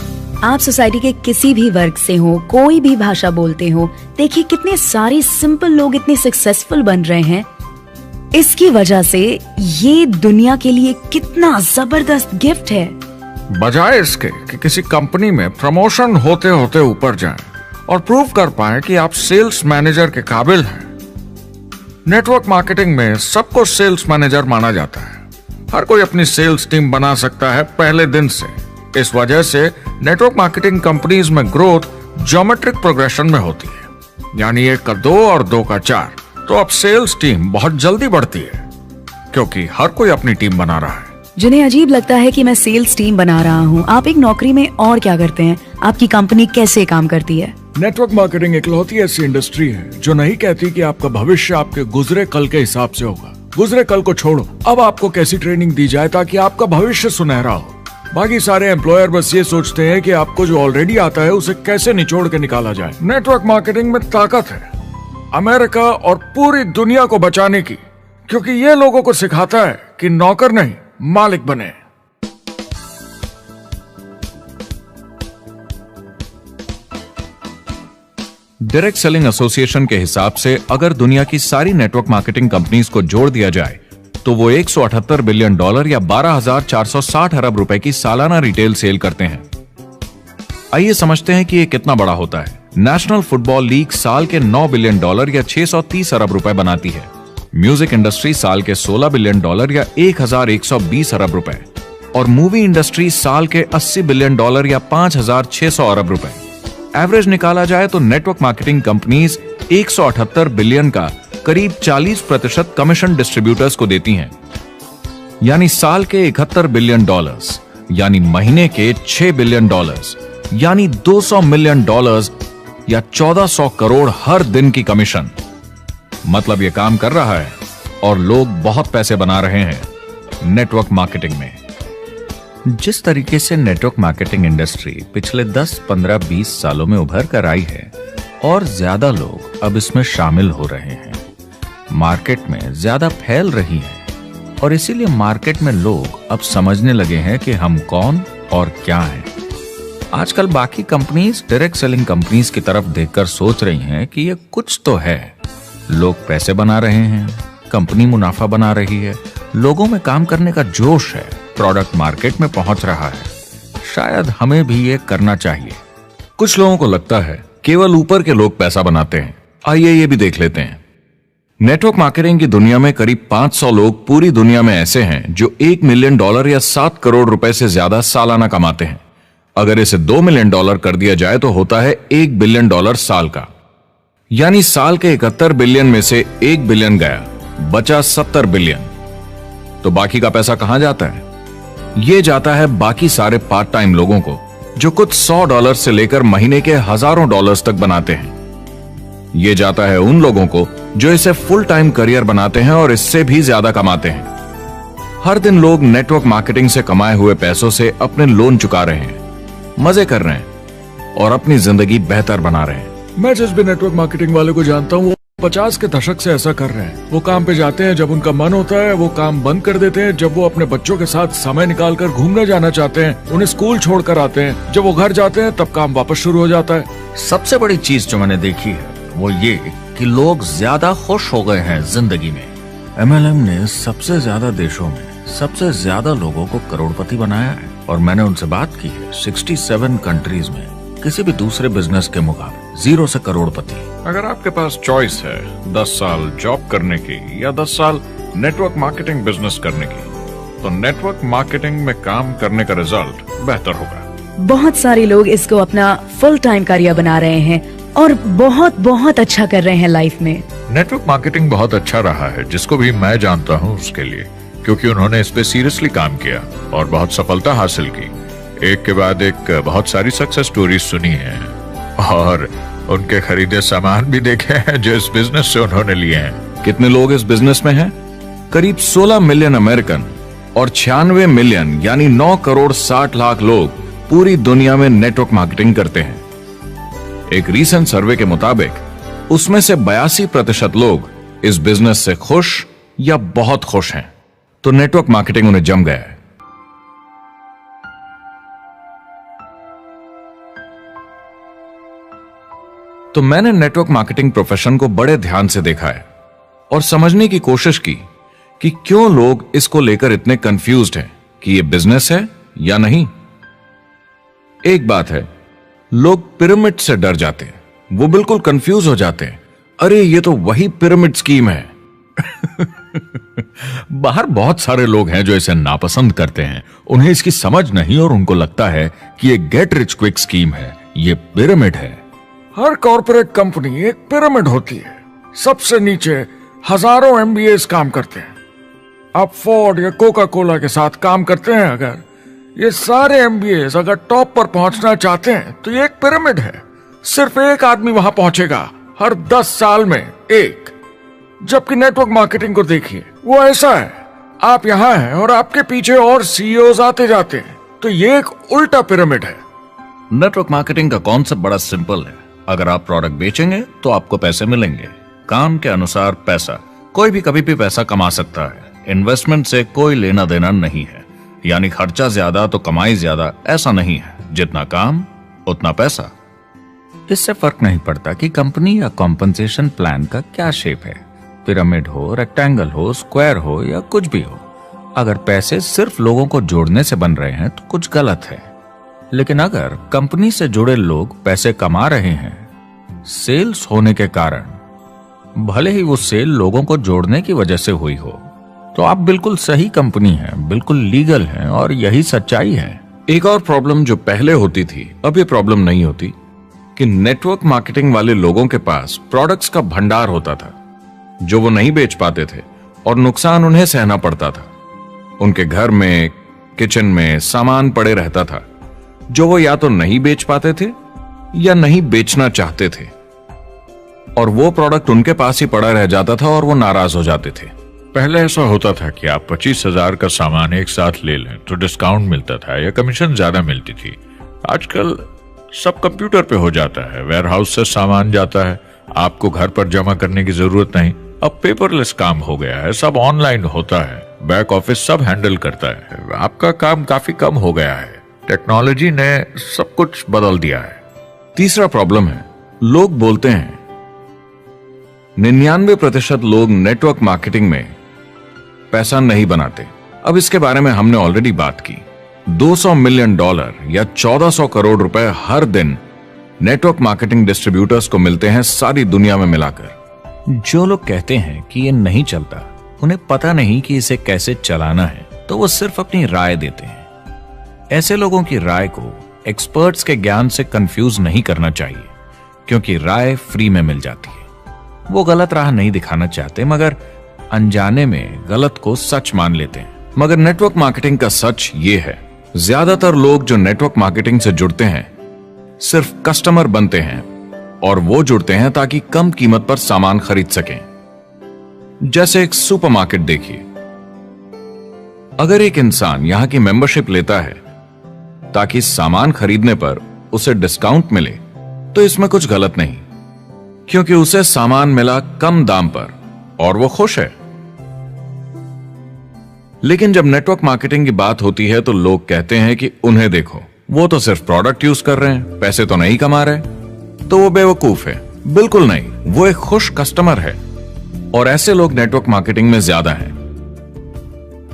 आप सोसाइटी के किसी भी वर्ग से हो, कोई भी भाषा बोलते हो, देखिए कितने सारे सिंपल लोग इतने सक्सेसफुल बन रहे हैं। इसकी वजह से ये दुनिया के लिए कितना जबरदस्त गिफ्ट है। बजाय इसके कि किसी कंपनी में प्रमोशन होते होते ऊपर जाएं और प्रूव कर पाएं कि आप सेल्स मैनेजर के काबिल हैं, नेटवर्क मार्केटिंग में सबको सेल्स मैनेजर माना जाता है। हर कोई अपनी सेल्स टीम बना सकता है पहले दिन से। इस वजह से नेटवर्क मार्केटिंग कंपनीज में ग्रोथ ज्योमेट्रिक प्रोग्रेशन में होती है, यानी 1 का 2 और 2 का 4। तो अब सेल्स टीम बहुत जल्दी बढ़ती है क्योंकि हर कोई अपनी टीम बना रहा है। जिन्हें अजीब लगता है कि मैं सेल्स टीम बना रहा हूँ, आप एक नौकरी में और क्या करते हैं? आपकी कंपनी कैसे काम करती है? नेटवर्क मार्केटिंग इकलौती ऐसी इंडस्ट्री है जो नहीं कहती कि आपका भविष्य आपके गुजरे कल के हिसाब से होगा। गुजरे कल को छोड़ो, अब आपको कैसी ट्रेनिंग दी जाए ताकि आपका भविष्य सुनहरा हो। बाकी सारे एम्प्लॉयर बस ये सोचते हैं कि आपको जो ऑलरेडी आता है उसे कैसे निचोड़ के निकाला जाए। नेटवर्क मार्केटिंग में ताकत है अमेरिका और पूरी दुनिया को बचाने की, क्योंकि ये लोगों को सिखाता है कि नौकर नहीं मालिक बने। डायरेक्ट सेलिंग एसोसिएशन के हिसाब से अगर दुनिया की सारी नेटवर्क मार्केटिंग कंपनीज को जोड़ दिया जाए तो वो $178 बिलियन या 12,460 अरब रुपए की सालाना रिटेल सेल करते हैं। आइए समझते हैं कि ये कितना बड़ा होता है। नेशनल फुटबॉल लीग साल के $9 बिलियन या 630 अरब रुपए बनाती है। म्यूजिक इंडस्ट्री साल के $16 बिलियन या 1,120 अरब रुपए, और मूवी इंडस्ट्री साल के $80 बिलियन या 5,600 अरब रुपए। एवरेज निकाला जाए तो नेटवर्क मार्केटिंग कंपनीज 178 बिलियन का करीब 40% कमीशन डिस्ट्रीब्यूटर्स को देती हैं, यानी साल के $71 बिलियन, यानी महीने के $6 बिलियन, यानी $200 मिलियन या 1400 करोड़ हर दिन की कमीशन। मतलब ये काम कर रहा है और लोग बहुत पैसे बना रहे हैं नेटवर्क मार्केटिंग में। जिस तरीके से नेटवर्क मार्केटिंग इंडस्ट्री पिछले 10, 15, 20 सालों में उभर कर आई है और ज्यादा लोग अब इसमें शामिल हो रहे हैं, मार्केट में ज्यादा फैल रही है और इसीलिए मार्केट में लोग अब समझने लगे हैं कि हम कौन और क्या हैं। आजकल बाकी कंपनीज डायरेक्ट सेलिंग कंपनीज की तरफ देखकर सोच रही हैं कि ये कुछ तो है। लोग पैसे बना रहे हैं, कंपनी मुनाफा बना रही है, लोगों में काम करने का जोश है, प्रोडक्ट मार्केट में पहुंच रहा है, शायद हमें भी ये करना चाहिए। कुछ लोगों को लगता है केवल ऊपर के लोग पैसा बनाते हैं। आइए ये भी देख लेते हैं। नेटवर्क मार्केटिंग की दुनिया में करीब 500 लोग पूरी दुनिया में ऐसे हैं जो $1 मिलियन या 7 करोड़ रुपए से ज्यादा सालाना कमाते हैं। अगर इसे $2 मिलियन कर दिया जाए तो होता है $1 बिलियन साल का, यानी साल के 71 बिलियन में से 1 बिलियन गया, बचा 70 बिलियन। तो बाकी का पैसा कहां जाता है? ये जाता है बाकी सारे पार्ट टाइम लोगों को जो कुछ $100 से लेकर महीने के हजारों डॉलर्स तक बनाते हैं। ये जाता है उन लोगों को जो इसे फुल टाइम करियर बनाते हैं और इससे भी ज्यादा कमाते हैं। हर दिन लोग नेटवर्क मार्केटिंग से कमाए हुए पैसों से अपने लोन चुका रहे हैं, मजे कर रहे हैं और अपनी जिंदगी बेहतर बना रहे हैं। मैं जिस भी नेटवर्क मार्केटिंग वाले को जानता हूँ वो 50 के दशक से ऐसा कर रहे हैं। वो काम पे जाते हैं जब उनका मन होता है, वो काम बंद कर देते हैं जब वो अपने बच्चों के साथ समय निकालकर घूमने जाना चाहते हैं, उन्हें स्कूल छोड़कर आते हैं, जब वो घर जाते हैं तब काम वापस शुरू हो जाता है। सबसे बड़ी चीज जो मैंने देखी है वो ये कि लोग ज्यादा खुश हो गए हैं जिंदगी में। MLM ने सबसे ज्यादा देशों में सबसे ज्यादा लोगों को करोड़पति बनाया है और मैंने उनसे बात की है 67 कंट्रीज में किसी भी दूसरे बिजनेस के मुकाबले 0 से करोड़पति। अगर आपके पास चॉइस है 10 साल जॉब करने की या 10 साल नेटवर्क मार्केटिंग बिजनेस करने की, तो नेटवर्क मार्केटिंग में काम करने का रिजल्ट बेहतर होगा। बहुत सारे लोग इसको अपना फुल टाइम करियर बना रहे हैं और बहुत बहुत अच्छा कर रहे हैं लाइफ में। नेटवर्क मार्केटिंग बहुत अच्छा रहा है जिसको भी मैं जानता हूँ उसके लिए, क्योंकि उन्होंने इस पे सीरियसली काम किया और बहुत सफलता हासिल की। एक के बाद एक बहुत सारी सक्सेस स्टोरीज सुनी है और उनके खरीदे सामान भी देखे हैं जो इस बिजनेस से उन्होंने लिए हैं। कितने लोग इस बिजनेस में हैं? करीब 16 मिलियन अमेरिकन और 96 मिलियन यानी 9 करोड़ 60 लाख लोग पूरी दुनिया में नेटवर्क मार्केटिंग करते हैं। एक रीसेंट सर्वे के मुताबिक उसमें से 82% लोग इस बिजनेस से खुश या बहुत खुश हैं। तो नेटवर्क मार्केटिंग उन्हें जम गया है। तो मैंने नेटवर्क मार्केटिंग प्रोफेशन को बड़े ध्यान से देखा है और समझने की कोशिश की कि क्यों लोग इसको लेकर इतने कंफ्यूज्ड हैं कि ये बिजनेस है या नहीं। एक बात है, लोग पिरामिड से डर जाते हैं, वो बिल्कुल कंफ्यूज हो जाते हैं, अरे ये तो वही पिरामिड स्कीम है। बाहर बहुत सारे लोग हैं जो इसे नापसंद करते हैं, उन्हें इसकी समझ नहीं और उनको लगता है कि ये गेट रिच क्विक स्कीम है, ये पिरामिड है। हर कॉर्पोरेट कंपनी एक पिरामिड होती है, सबसे नीचे हजारों एमबीएस काम करते हैं। आप फोर्ड या कोका कोला के साथ काम करते हैं, अगर ये सारे एमबीएस अगर टॉप पर पहुंचना चाहते हैं तो ये एक पिरामिड है। सिर्फ एक आदमी वहां पहुंचेगा हर 10 साल में एक। जबकि नेटवर्क मार्केटिंग को देखिए, वो ऐसा है, आप यहां हैं और आपके पीछे और सीईओज आते जाते हैं, तो ये एक उल्टा पिरामिड है। नेटवर्क मार्केटिंग का कॉन्सेप्ट बड़ा सिंपल है। अगर आप प्रोडक्ट बेचेंगे तो आपको पैसे मिलेंगे, काम के अनुसार पैसा। कोई भी कभी भी पैसा कमा सकता है, इन्वेस्टमेंट से कोई लेना देना नहीं है। यानी खर्चा ज्यादा तो कमाई ज्यादा, ऐसा नहीं है, जितना काम उतना पैसा। इससे फर्क नहीं पड़ता कि कंपनी या कॉम्पनसेशन प्लान का क्या शेप है, पिरामिड हो, रेक्टेंगल हो, स्क्वायर हो या कुछ भी हो। अगर पैसे सिर्फ लोगों को जोड़ने से बन रहे हैं तो कुछ गलत है। लेकिन अगर कंपनी से जुड़े लोग पैसे कमा रहे हैं सेल्स होने के कारण, भले ही वो सेल लोगों को जोड़ने की वजह से हुई हो, तो आप बिल्कुल सही कंपनी हैं, बिल्कुल लीगल हैं और यही सच्चाई है। एक और प्रॉब्लम जो पहले होती थी, अब ये प्रॉब्लम नहीं होती, कि नेटवर्क मार्केटिंग वाले लोगों के पास प्रोडक्ट्स का भंडार होता था जो वो नहीं बेच पाते थे और नुकसान उन्हें सहना पड़ता था। उनके घर में, किचन में सामान पड़े रहता था जो वो या तो नहीं बेच पाते थे या नहीं बेचना चाहते थे, और वो प्रोडक्ट उनके पास ही पड़ा रह जाता था और वो नाराज हो जाते थे। पहले ऐसा होता था कि आप 25,000 का सामान एक साथ ले लें तो डिस्काउंट मिलता था या कमीशन ज्यादा मिलती थी। आजकल सब कंप्यूटर पे हो जाता है, वेयर हाउस से सामान जाता है, आपको घर पर जमा करने की जरूरत नहीं। अब पेपरलेस काम हो गया है, सब ऑनलाइन होता है, बैक ऑफिस सब हैंडल करता है, आपका काम काफी कम हो गया है। टेक्नोलॉजी ने सब कुछ बदल दिया है। तीसरा प्रॉब्लम है, लोग बोलते हैं 99% लोग नेटवर्क मार्केटिंग में पैसा नहीं बनाते। अब इसके बारे में हमने ऑलरेडी बात की। $200 मिलियन या 1400 करोड़ रुपए हर दिन नेटवर्क मार्केटिंग डिस्ट्रीब्यूटर्स को मिलते हैं सारी दुनिया में मिलाकर। जो लोग कहते हैं कि ये नहीं चलता, उन्हें पता नहीं कि इसे कैसे चलाना है, तो वो सिर्फ अपनी राय देते हैं। ऐसे लोगों की राय को एक्सपर्ट्स के ज्ञान से कंफ्यूज नहीं करना चाहिए, क्योंकि राय फ्री में मिल जाती है। वो गलत राह नहीं दिखाना चाहते, मगर अनजाने में गलत को सच मान लेते हैं। मगर नेटवर्क मार्केटिंग का सच ये है, ज्यादातर लोग जो नेटवर्क मार्केटिंग से जुड़ते हैं सिर्फ कस्टमर बनते हैं, और वो जुड़ते हैं ताकि कम कीमत पर सामान खरीद सकें। जैसे एक सुपरमार्केट देखिए, अगर एक इंसान यहां की मेंबरशिप लेता है ताकि सामान खरीदने पर उसे डिस्काउंट मिले, तो इसमें कुछ गलत नहीं, क्योंकि उसे सामान मिला कम दाम पर और वो खुश है। लेकिन जब नेटवर्क मार्केटिंग की बात होती है तो लोग कहते हैं कि उन्हें देखो, वो तो सिर्फ प्रोडक्ट यूज कर रहे हैं, पैसे तो नहीं कमा रहे, तो वो बेवकूफ है। बिल्कुल नहीं, वो एक खुश कस्टमर है, और ऐसे लोग नेटवर्क मार्केटिंग में ज्यादा हैं।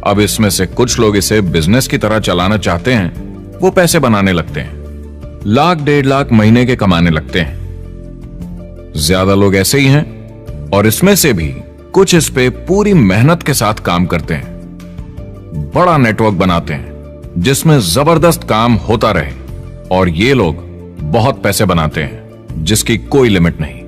अब इसमें से कुछ लोग इसे बिजनेस की तरह चलाना चाहते हैं, वो पैसे बनाने लगते हैं, लाख 1.5 लाख महीने के कमाने लगते हैं। ज्यादा लोग ऐसे ही हैं, और इसमें से भी कुछ इस पे पूरी मेहनत के साथ काम करते हैं, बड़ा नेटवर्क बनाते हैं जिसमें जबरदस्त काम होता रहे, और ये लोग बहुत पैसे बनाते हैं जिसकी कोई लिमिट नहीं।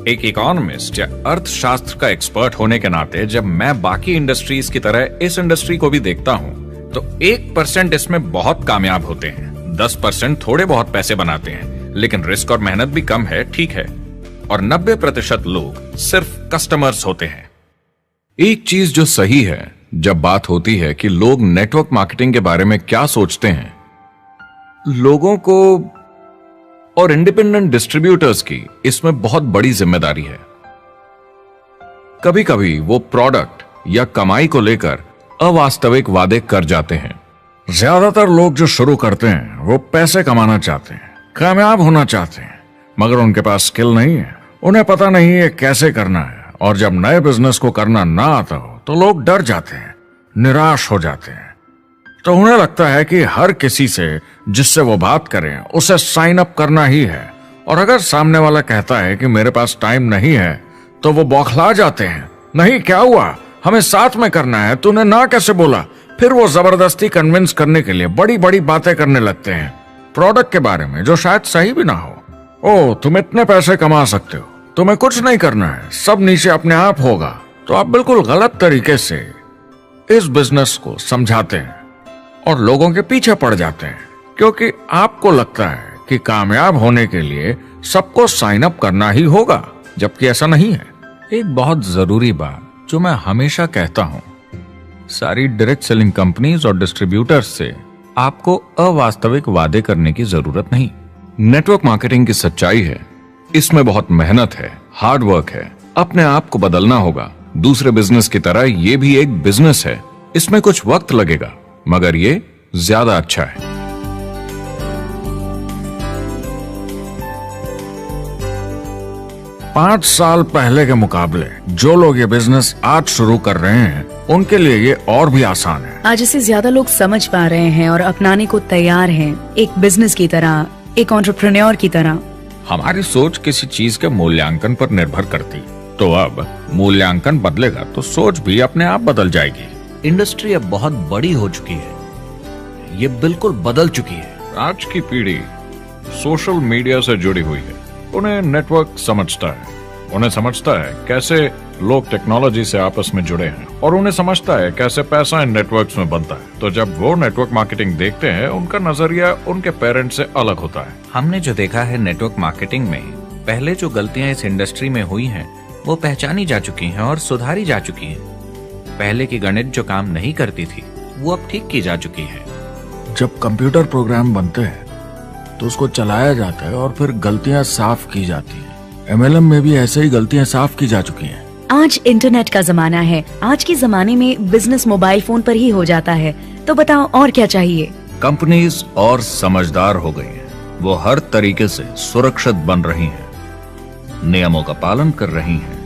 एक इकोनॉमिस्ट या अर्थशास्त्र का एक्सपर्ट होने के नाते जब मैं बाकी इंडस्ट्रीज की तरह इस इंडस्ट्री को भी देखता हूं, तो 1% इसमें बहुत कामयाब होते हैं, 10% थोड़े बहुत पैसे बनाते हैं, लेकिन रिस्क और मेहनत भी कम है, ठीक है, और 90% लोग सिर्फ कस्टमर्स होते हैं। एक चीज जो सही है जब बात होती है कि लोग नेटवर्क मार्केटिंग के बारे में क्या सोचते हैं, लोगों को और इंडिपेंडेंट डिस्ट्रीब्यूटर्स की इसमें बहुत बड़ी जिम्मेदारी है। कभी कभी वो प्रोडक्ट या कमाई को लेकर अवास्तविक वादे कर जाते हैं। ज्यादातर लोग जो शुरू करते हैं वो पैसे कमाना चाहते हैं, कामयाब होना चाहते हैं, मगर उनके पास स्किल नहीं है, उन्हें पता नहीं है कैसे करना है। और जब नए बिजनेस को करना ना आता हो तो लोग डर जाते हैं, निराश हो जाते हैं। तो उन्हें लगता है कि हर किसी से जिससे वो बात करें उसे साइन अप करना ही है। और अगर सामने वाला कहता है कि मेरे पास टाइम नहीं है तो वो बौखला जाते हैं। नहीं, क्या हुआ, हमें साथ में करना है, तूने ना कैसे बोला। फिर वो जबरदस्ती कन्विंस करने के लिए बड़ी बड़ी बातें करने लगते हैं प्रोडक्ट के बारे में, जो शायद सही भी ना हो। ओ, तुम इतने पैसे कमा सकते हो, तुम्हें कुछ नहीं करना है, सब नीचे अपने आप होगा। तो आप बिल्कुल गलत तरीके से इस बिजनेस को समझाते हैं और लोगों के पीछे पड़ जाते हैं, क्योंकि आपको लगता है कि कामयाब होने के लिए सबको साइन अप करना ही होगा, जबकि ऐसा नहीं है। एक बहुत जरूरी बात जो मैं हमेशा कहता हूं, सारी डायरेक्ट सेलिंग कंपनीज और डिस्ट्रीब्यूटर्स से आपको अवास्तविक वादे करने की जरूरत नहीं। नेटवर्क मार्केटिंग की सच्चाई है, इसमें बहुत मेहनत है, हार्ड वर्क है, अपने आप को बदलना होगा। दूसरे बिजनेस की तरह ये भी एक बिजनेस है, इसमें कुछ वक्त लगेगा, मगर ये ज्यादा अच्छा है। 5 साल पहले के मुकाबले जो लोग ये बिजनेस आज शुरू कर रहे हैं उनके लिए ये और भी आसान है। आज इसे ज्यादा लोग समझ पा रहे हैं और अपनाने को तैयार हैं, एक बिजनेस की तरह, एक एंटरप्रेन्योर की तरह। हमारी सोच किसी चीज के मूल्यांकन पर निर्भर करती, तो अब मूल्यांकन बदलेगा तो सोच भी अपने आप बदल जाएगी। इंडस्ट्री अब बहुत बड़ी हो चुकी है, ये बिल्कुल बदल चुकी है। आज की पीढ़ी सोशल मीडिया से जुड़ी हुई है, उन्हें नेटवर्क समझता है, उन्हें समझता है कैसे लोग टेक्नोलॉजी से आपस में जुड़े हैं, और उन्हें समझता है कैसे पैसा इन नेटवर्क्स में बनता है। तो जब वो नेटवर्क मार्केटिंग देखते हैं, उनका नजरिया उनके पेरेंट्स से अलग होता है। हमने जो देखा है नेटवर्क मार्केटिंग में, पहले जो गलतियां इस इंडस्ट्री में हुई हैं, वो पहचानी जा चुकी हैं और सुधारी जा चुकी हैं। पहले की गणित जो काम नहीं करती थी, वो अब ठीक की जा चुकी है। जब कंप्यूटर प्रोग्राम बनते हैं तो उसको चलाया जाता है और फिर गलतियां साफ की जाती हैं। MLM में भी ऐसे ही गलतियां साफ की जा चुकी हैं। आज इंटरनेट का जमाना है, आज के जमाने में बिजनेस मोबाइल फोन पर ही हो जाता है। तो बताओ और क्या चाहिए। कंपनीज और समझदार हो गई हैं, वो हर तरीके से सुरक्षित बन रही हैं, नियमों का पालन कर रही हैं,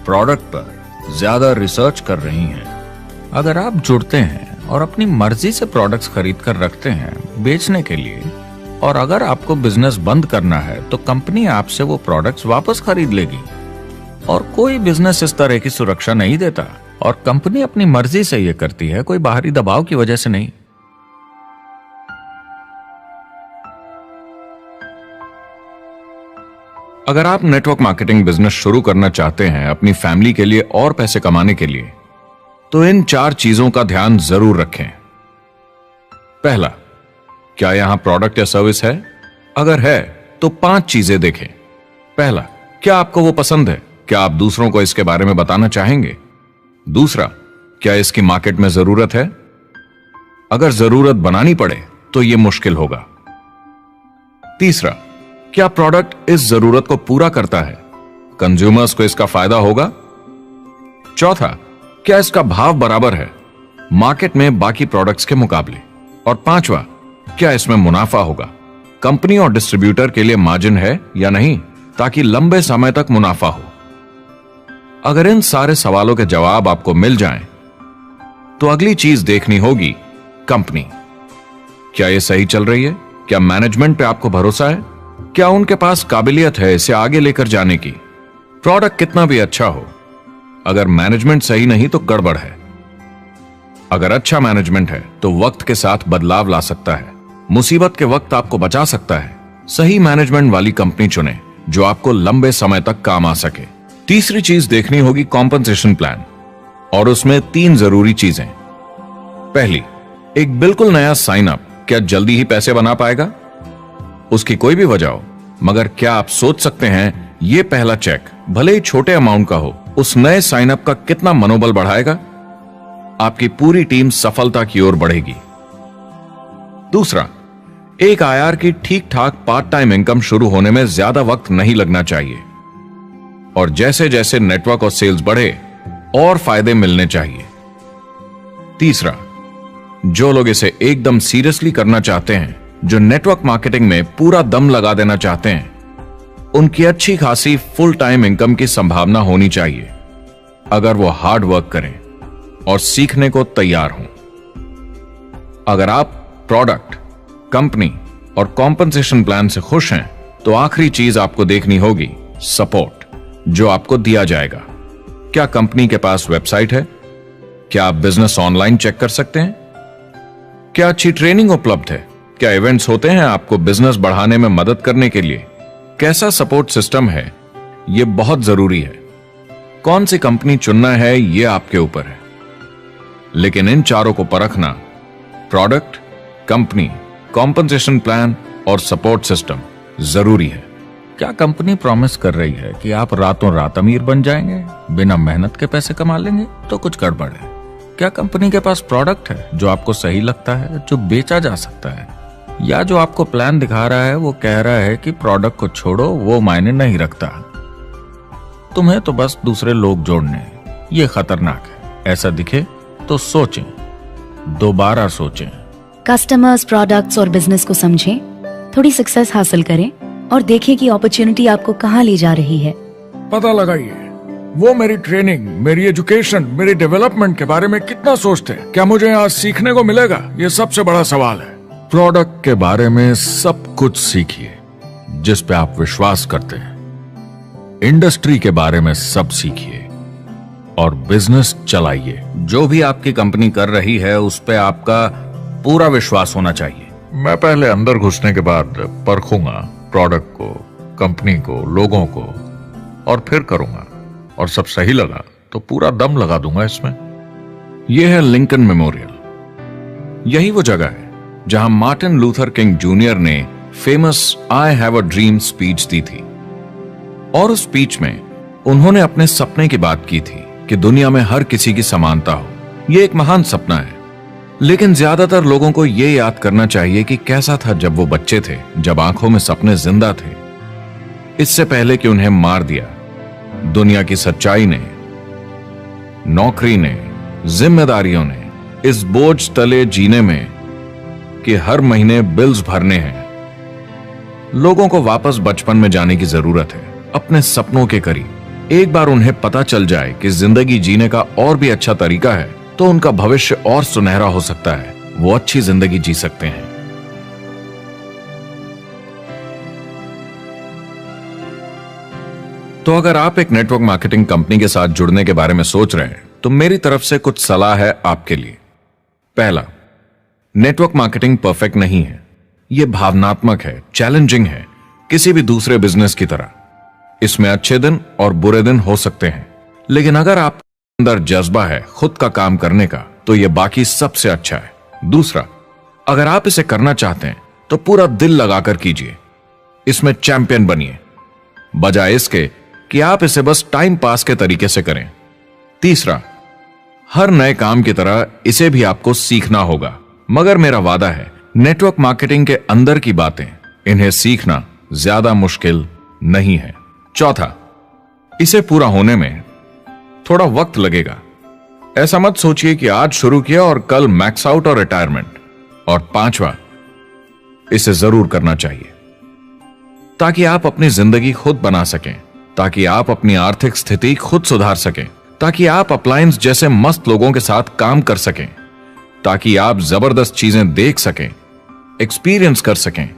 प्रोडक्ट पर ज्यादा रिसर्च कर रही हैं। अगर आप जुड़ते हैं और अपनी मर्जी से प्रोडक्ट्स खरीद कर रखते हैं बेचने के लिए, और अगर आपको बिजनेस बंद करना है तो कंपनी आपसे वो प्रोडक्ट्स वापस खरीद लेगी। और कोई बिजनेस इस तरह की सुरक्षा नहीं देता, और कंपनी अपनी मर्जी से ये करती है, कोई बाहरी दबाव की वजह से नहीं। अगर आप नेटवर्क मार्केटिंग बिजनेस शुरू करना चाहते हैं अपनी फैमिली के लिए और पैसे कमाने के लिए, तो इन 4 चीजों का ध्यान जरूर रखें। पहला, क्या यहां प्रोडक्ट या सर्विस है? अगर है तो 5 चीजें देखें। पहला, क्या आपको वो पसंद है? क्या आप दूसरों को इसके बारे में बताना चाहेंगे? दूसरा, क्या इसकी मार्केट में जरूरत है? अगर जरूरत बनानी पड़े तो यह मुश्किल होगा। तीसरा, क्या प्रोडक्ट इस जरूरत को पूरा करता है? कंज्यूमर्स को इसका फायदा होगा? चौथा, क्या इसका भाव बराबर है मार्केट में बाकी प्रोडक्ट्स के मुकाबले? और पांचवा, क्या इसमें मुनाफा होगा? कंपनी और डिस्ट्रीब्यूटर के लिए मार्जिन है या नहीं, ताकि लंबे समय तक मुनाफा हो। अगर इन सारे सवालों के जवाब आपको मिल जाएं, तो अगली चीज देखनी होगी कंपनी। क्या यह सही चल रही है? क्या मैनेजमेंट पे आपको भरोसा है? क्या उनके पास काबिलियत है इसे आगे लेकर जाने की? प्रोडक्ट कितना भी अच्छा हो, अगर मैनेजमेंट सही नहीं तो गड़बड़ है। अगर अच्छा मैनेजमेंट है तो वक्त के साथ बदलाव ला सकता है, मुसीबत के वक्त आपको बचा सकता है। सही मैनेजमेंट वाली कंपनी चुनें जो आपको लंबे समय तक काम आ सके। तीसरी चीज देखनी होगी कॉम्पनसेशन प्लान, और उसमें 3 जरूरी चीजें। पहली, एक बिल्कुल नया साइन अप क्या जल्दी ही पैसे बना पाएगा? उसकी कोई भी वजह हो, मगर क्या आप सोच सकते हैं यह पहला चेक, भले ही छोटे अमाउंट का हो, उस नए साइन अप का कितना मनोबल बढ़ाएगा? आपकी पूरी टीम सफलता की ओर बढ़ेगी। दूसरा, एक IR की ठीक ठाक पार्ट टाइम इनकम शुरू होने में ज्यादा वक्त नहीं लगना चाहिए, और जैसे जैसे नेटवर्क और सेल्स बढ़े और फायदे मिलने चाहिए। तीसरा, जो लोग इसे एकदम सीरियसली करना चाहते हैं, जो नेटवर्क मार्केटिंग में पूरा दम लगा देना चाहते हैं, उनकी अच्छी खासी फुल टाइम इनकम की संभावना होनी चाहिए अगर वो हार्ड वर्क करें और सीखने को तैयार हों। अगर आप प्रोडक्ट, कंपनी और कॉम्पनसेशन प्लान से खुश हैं तो आखिरी चीज आपको देखनी होगी सपोर्ट जो आपको दिया जाएगा। क्या कंपनी के पास वेबसाइट है? क्या आप बिजनेस ऑनलाइन चेक कर सकते हैं? क्या अच्छी ट्रेनिंग उपलब्ध है? क्या इवेंट्स होते हैं आपको बिजनेस बढ़ाने में मदद करने के लिए? कैसा सपोर्ट सिस्टम है? यह बहुत जरूरी है। कौन सी कंपनी चुनना है यह आपके ऊपर है, लेकिन इन चारों को परखना, प्रोडक्ट, कंपनी, कॉम्पनसेशन प्लान और सपोर्ट सिस्टम, जरूरी है। क्या कंपनी प्रॉमिस कर रही है कि आप रातों रात अमीर बन जाएंगे, बिना मेहनत के पैसे कमा लेंगे? तो कुछ गड़बड़ है। क्या कंपनी के पास प्रोडक्ट है जो आपको सही लगता है, जो बेचा जा सकता है? या जो आपको प्लान दिखा रहा है वो कह रहा है कि प्रोडक्ट को छोड़ो, वो मायने नहीं रखता, तुम्हें तो बस दूसरे लोग जोड़ने हैं। ये खतरनाक है। ऐसा दिखे तो सोचें, दोबारा सोचें। कस्टमर्स, प्रोडक्ट्स और बिजनेस को समझें, थोड़ी सक्सेस हासिल करें और देखें कि अपॉर्चुनिटी आपको कहां ले जा रही है। पता लगाइए वो मेरी ट्रेनिंग, मेरी एजुकेशन, मेरी डेवलपमेंट के बारे में कितना सोचते हैं। क्या मुझे यहाँ सीखने को मिलेगा? ये सबसे बड़ा सवाल है। प्रोडक्ट के बारे में सब कुछ सीखिए जिस पे आप विश्वास करते हैं। इंडस्ट्री के बारे में सब सीखिए और बिजनेस चलाइए। जो भी आपकी कंपनी कर रही है उस पे आपका पूरा विश्वास होना चाहिए। मैं पहले अंदर घुसने के बाद परखूंगा प्रोडक्ट को, कंपनी को, लोगों को, और फिर करूंगा। और सब सही लगा तो पूरा दम लगा दूंगा इसमें। यह है लिंकन मेमोरियल। यही वो जगह है जहां मार्टिन लूथर किंग जूनियर ने famous I have a dream speech दी थी। और उस स्पीच में उन्होंने अपने सपने की बात की थी कि दुनिया में हर किसी की समानता हो। यह एक महान सपना है, लेकिन ज्यादातर लोगों को यह याद करना चाहिए कि कैसा था जब वो बच्चे थे, जब आंखों में सपने जिंदा थे। इससे पहले कि उन्हें मार दिया दुनिया की सच्चाई ने, नौकरी ने, जिम्मेदारियों ने, इस बोझ तले जीने में कि हर महीने बिल्स भरने हैं। लोगों को वापस बचपन में जाने की जरूरत है, अपने सपनों के करीब। एक बार उन्हें पता चल जाए कि जिंदगी जीने का और भी अच्छा तरीका है तो उनका भविष्य और सुनहरा हो सकता है। वो अच्छी जिंदगी जी सकते हैं। तो अगर आप एक नेटवर्क मार्केटिंग कंपनी के साथ जुड़ने के बारे में सोच रहे हैं तो मेरी तरफ से कुछ सलाह है आपके लिए। पहला, नेटवर्क मार्केटिंग परफेक्ट नहीं है। यह भावनात्मक है, चैलेंजिंग है, किसी भी दूसरे बिजनेस की तरह। इसमें अच्छे दिन और बुरे दिन हो सकते हैं, लेकिन अगर आप अंदर जज्बा है खुद का काम करने का तो यह बाकी सबसे अच्छा है। दूसरा, अगर आप इसे करना चाहते हैं तो पूरा दिल लगाकर कीजिए। इसमें चैंपियन बनिए, बजाय इसके कि आप इसे बस टाइम पास के तरीके से करें। तीसरा, हर नए काम की तरह इसे भी आपको सीखना होगा, मगर मेरा वादा है नेटवर्क मार्केटिंग के अंदर की बातें, इन्हें सीखना ज्यादा मुश्किल नहीं है। चौथा, इसे पूरा होने में थोड़ा वक्त लगेगा। ऐसा मत सोचिए कि आज शुरू किया और कल मैक्स आउट और रिटायरमेंट। और पांचवा, इसे जरूर करना चाहिए ताकि आप अपनी जिंदगी खुद बना सकें, ताकि आप अपनी आर्थिक स्थिति खुद सुधार सकें, ताकि आप अप्लायंस जैसे मस्त लोगों के साथ काम कर सकें, ताकि आप जबरदस्त चीजें देख सकें, एक्सपीरियंस कर सकें,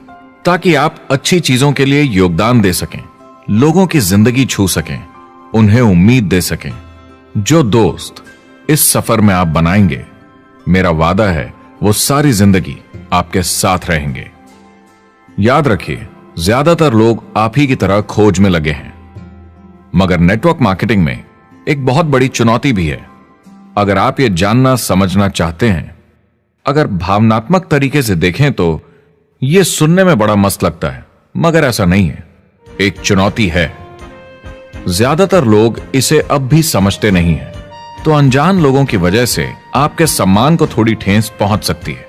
ताकि आप अच्छी चीजों के लिए योगदान दे सकें, लोगों की जिंदगी छू सकें, उन्हें उम्मीद दे सकें। जो दोस्त इस सफर में आप बनाएंगे, मेरा वादा है वो सारी जिंदगी आपके साथ रहेंगे। याद रखिए, ज्यादातर लोग आप ही की तरह खोज में लगे हैं, मगर नेटवर्क मार्केटिंग में एक बहुत बड़ी चुनौती भी है। अगर आप ये जानना समझना चाहते हैं, अगर भावनात्मक तरीके से देखें तो यह सुनने में बड़ा मस्त लगता है, मगर ऐसा नहीं है। एक चुनौती है। ज्यादातर लोग इसे अब भी समझते नहीं हैं, तो अनजान लोगों की वजह से आपके सम्मान को थोड़ी ठेस पहुंच सकती है,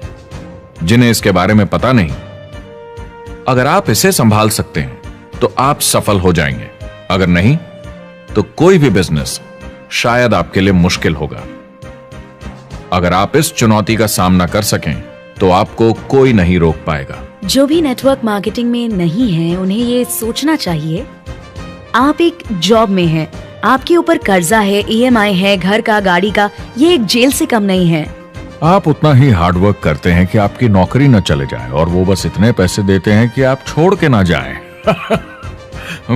जिन्हें इसके बारे में पता नहीं। अगर आप इसे संभाल सकते हैं तो आप सफल हो जाएंगे, अगर नहीं तो कोई भी बिजनेस शायद आपके लिए मुश्किल होगा। अगर आप इस चुनौती का सामना कर सकें तो आपको कोई नहीं रोक पाएगा। जो भी नेटवर्क मार्केटिंग में नहीं है उन्हें ये सोचना चाहिए आप एक जॉब में हैं, आपके ऊपर कर्जा है, EMI है, घर का, गाड़ी का, ये एक जेल से कम नहीं है। आप उतना ही हार्ड वर्क करते हैं कि आपकी नौकरी न चले जाए और वो बस इतने पैसे देते हैं कि आप छोड़ के ना जाएं।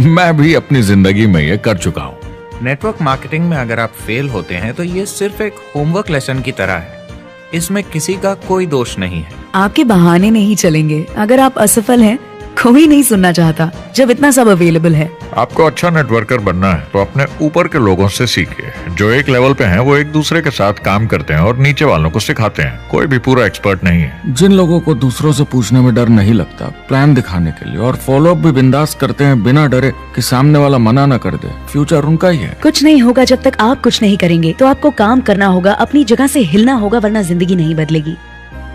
मैं भी अपनी जिंदगी में ये कर चुका हूँ। नेटवर्क मार्केटिंग में अगर आप फेल होते हैं तो ये सिर्फ एक होमवर्क लेसन की तरह है। इसमें किसी का कोई दोष नहीं है। आपके बहाने नहीं चलेंगे। अगर आप असफल हैं, कोई नहीं सुनना चाहता जब इतना सब अवेलेबल है। आपको अच्छा नेटवर्कर बनना है तो अपने ऊपर के लोगों से सीखिए। जो एक लेवल पे हैं वो एक दूसरे के साथ काम करते हैं और नीचे वालों को सिखाते हैं। कोई भी पूरा एक्सपर्ट नहीं है। जिन लोगों को दूसरों से पूछने में डर नहीं लगता, प्लान दिखाने के लिए और फॉलो अप भी बिंदास करते हैं बिना डरे कि सामने वाला मना न कर दे, फ्यूचर उनका ही है। कुछ नहीं होगा जब तक आप कुछ नहीं करेंगे। तो आपको काम करना होगा, अपनी जगह से हिलना होगा, वरना जिंदगी नहीं बदलेगी।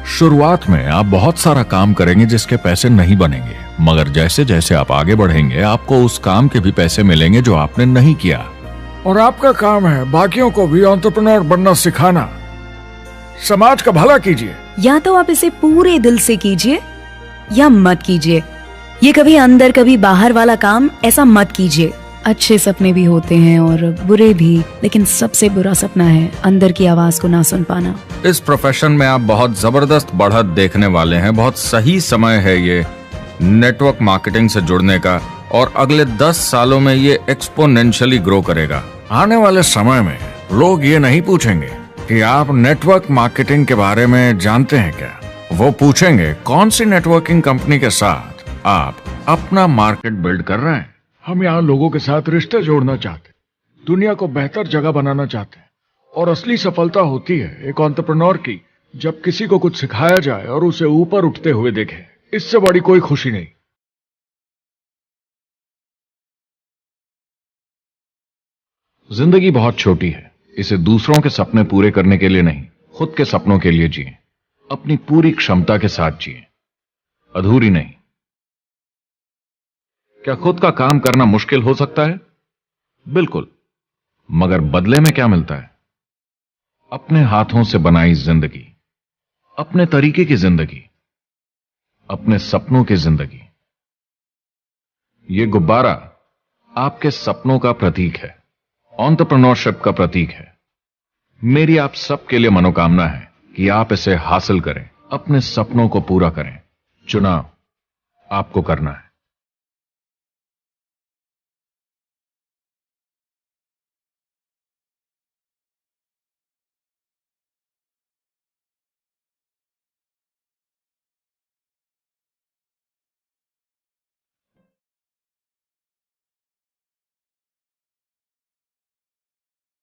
शुरुआत में आप बहुत सारा काम करेंगे जिसके पैसे नहीं बनेंगे, मगर जैसे जैसे आप आगे बढ़ेंगे आपको उस काम के भी पैसे मिलेंगे जो आपने नहीं किया। और आपका काम है बाकियों को भी एंटरप्रेन्योर बनना सिखाना। समाज का भला कीजिए। या तो आप इसे पूरे दिल से कीजिए या मत कीजिए। ये कभी अंदर कभी बाहर वाला काम ऐसा मत कीजिए। अच्छे सपने भी होते हैं और बुरे भी, लेकिन सबसे बुरा सपना है अंदर की आवाज को ना सुन पाना। इस प्रोफेशन में आप बहुत जबरदस्त बढ़त देखने वाले हैं। बहुत सही समय है ये नेटवर्क मार्केटिंग से जुड़ने का और अगले 10 सालों में ये एक्सपोनेंशियली ग्रो करेगा। आने वाले समय में लोग ये नहीं पूछेंगे कि आप नेटवर्क मार्केटिंग के बारे में जानते हैं क्या। वो पूछेंगे कौन सी नेटवर्किंग कंपनी के साथ आप अपना मार्केट बिल्ड कर रहे हैं। हम यहाँ लोगों के साथ रिश्ते जोड़ना चाहते हैं, दुनिया को बेहतर जगह बनाना चाहते हैं। और असली सफलता होती है एक एंटरप्रेन्योर की जब किसी को कुछ सिखाया जाए और उसे ऊपर उठते हुए देखे। इससे बड़ी कोई खुशी नहीं। जिंदगी बहुत छोटी है। इसे दूसरों के सपने पूरे करने के लिए नहीं, खुद के सपनों के लिए जिए। अपनी पूरी क्षमता के साथ जिए, अधूरी नहीं। क्या खुद का काम करना मुश्किल हो सकता है? बिल्कुल, मगर बदले में क्या मिलता है? अपने हाथों से बनाई जिंदगी, अपने तरीके की जिंदगी, अपने सपनों की जिंदगी। यह गुब्बारा आपके सपनों का प्रतीक है, एंटरप्रेन्योरशिप का प्रतीक है। मेरी आप सबके लिए मनोकामना है कि आप इसे हासिल करें, अपने सपनों को पूरा करें। चुनाव आपको करना है।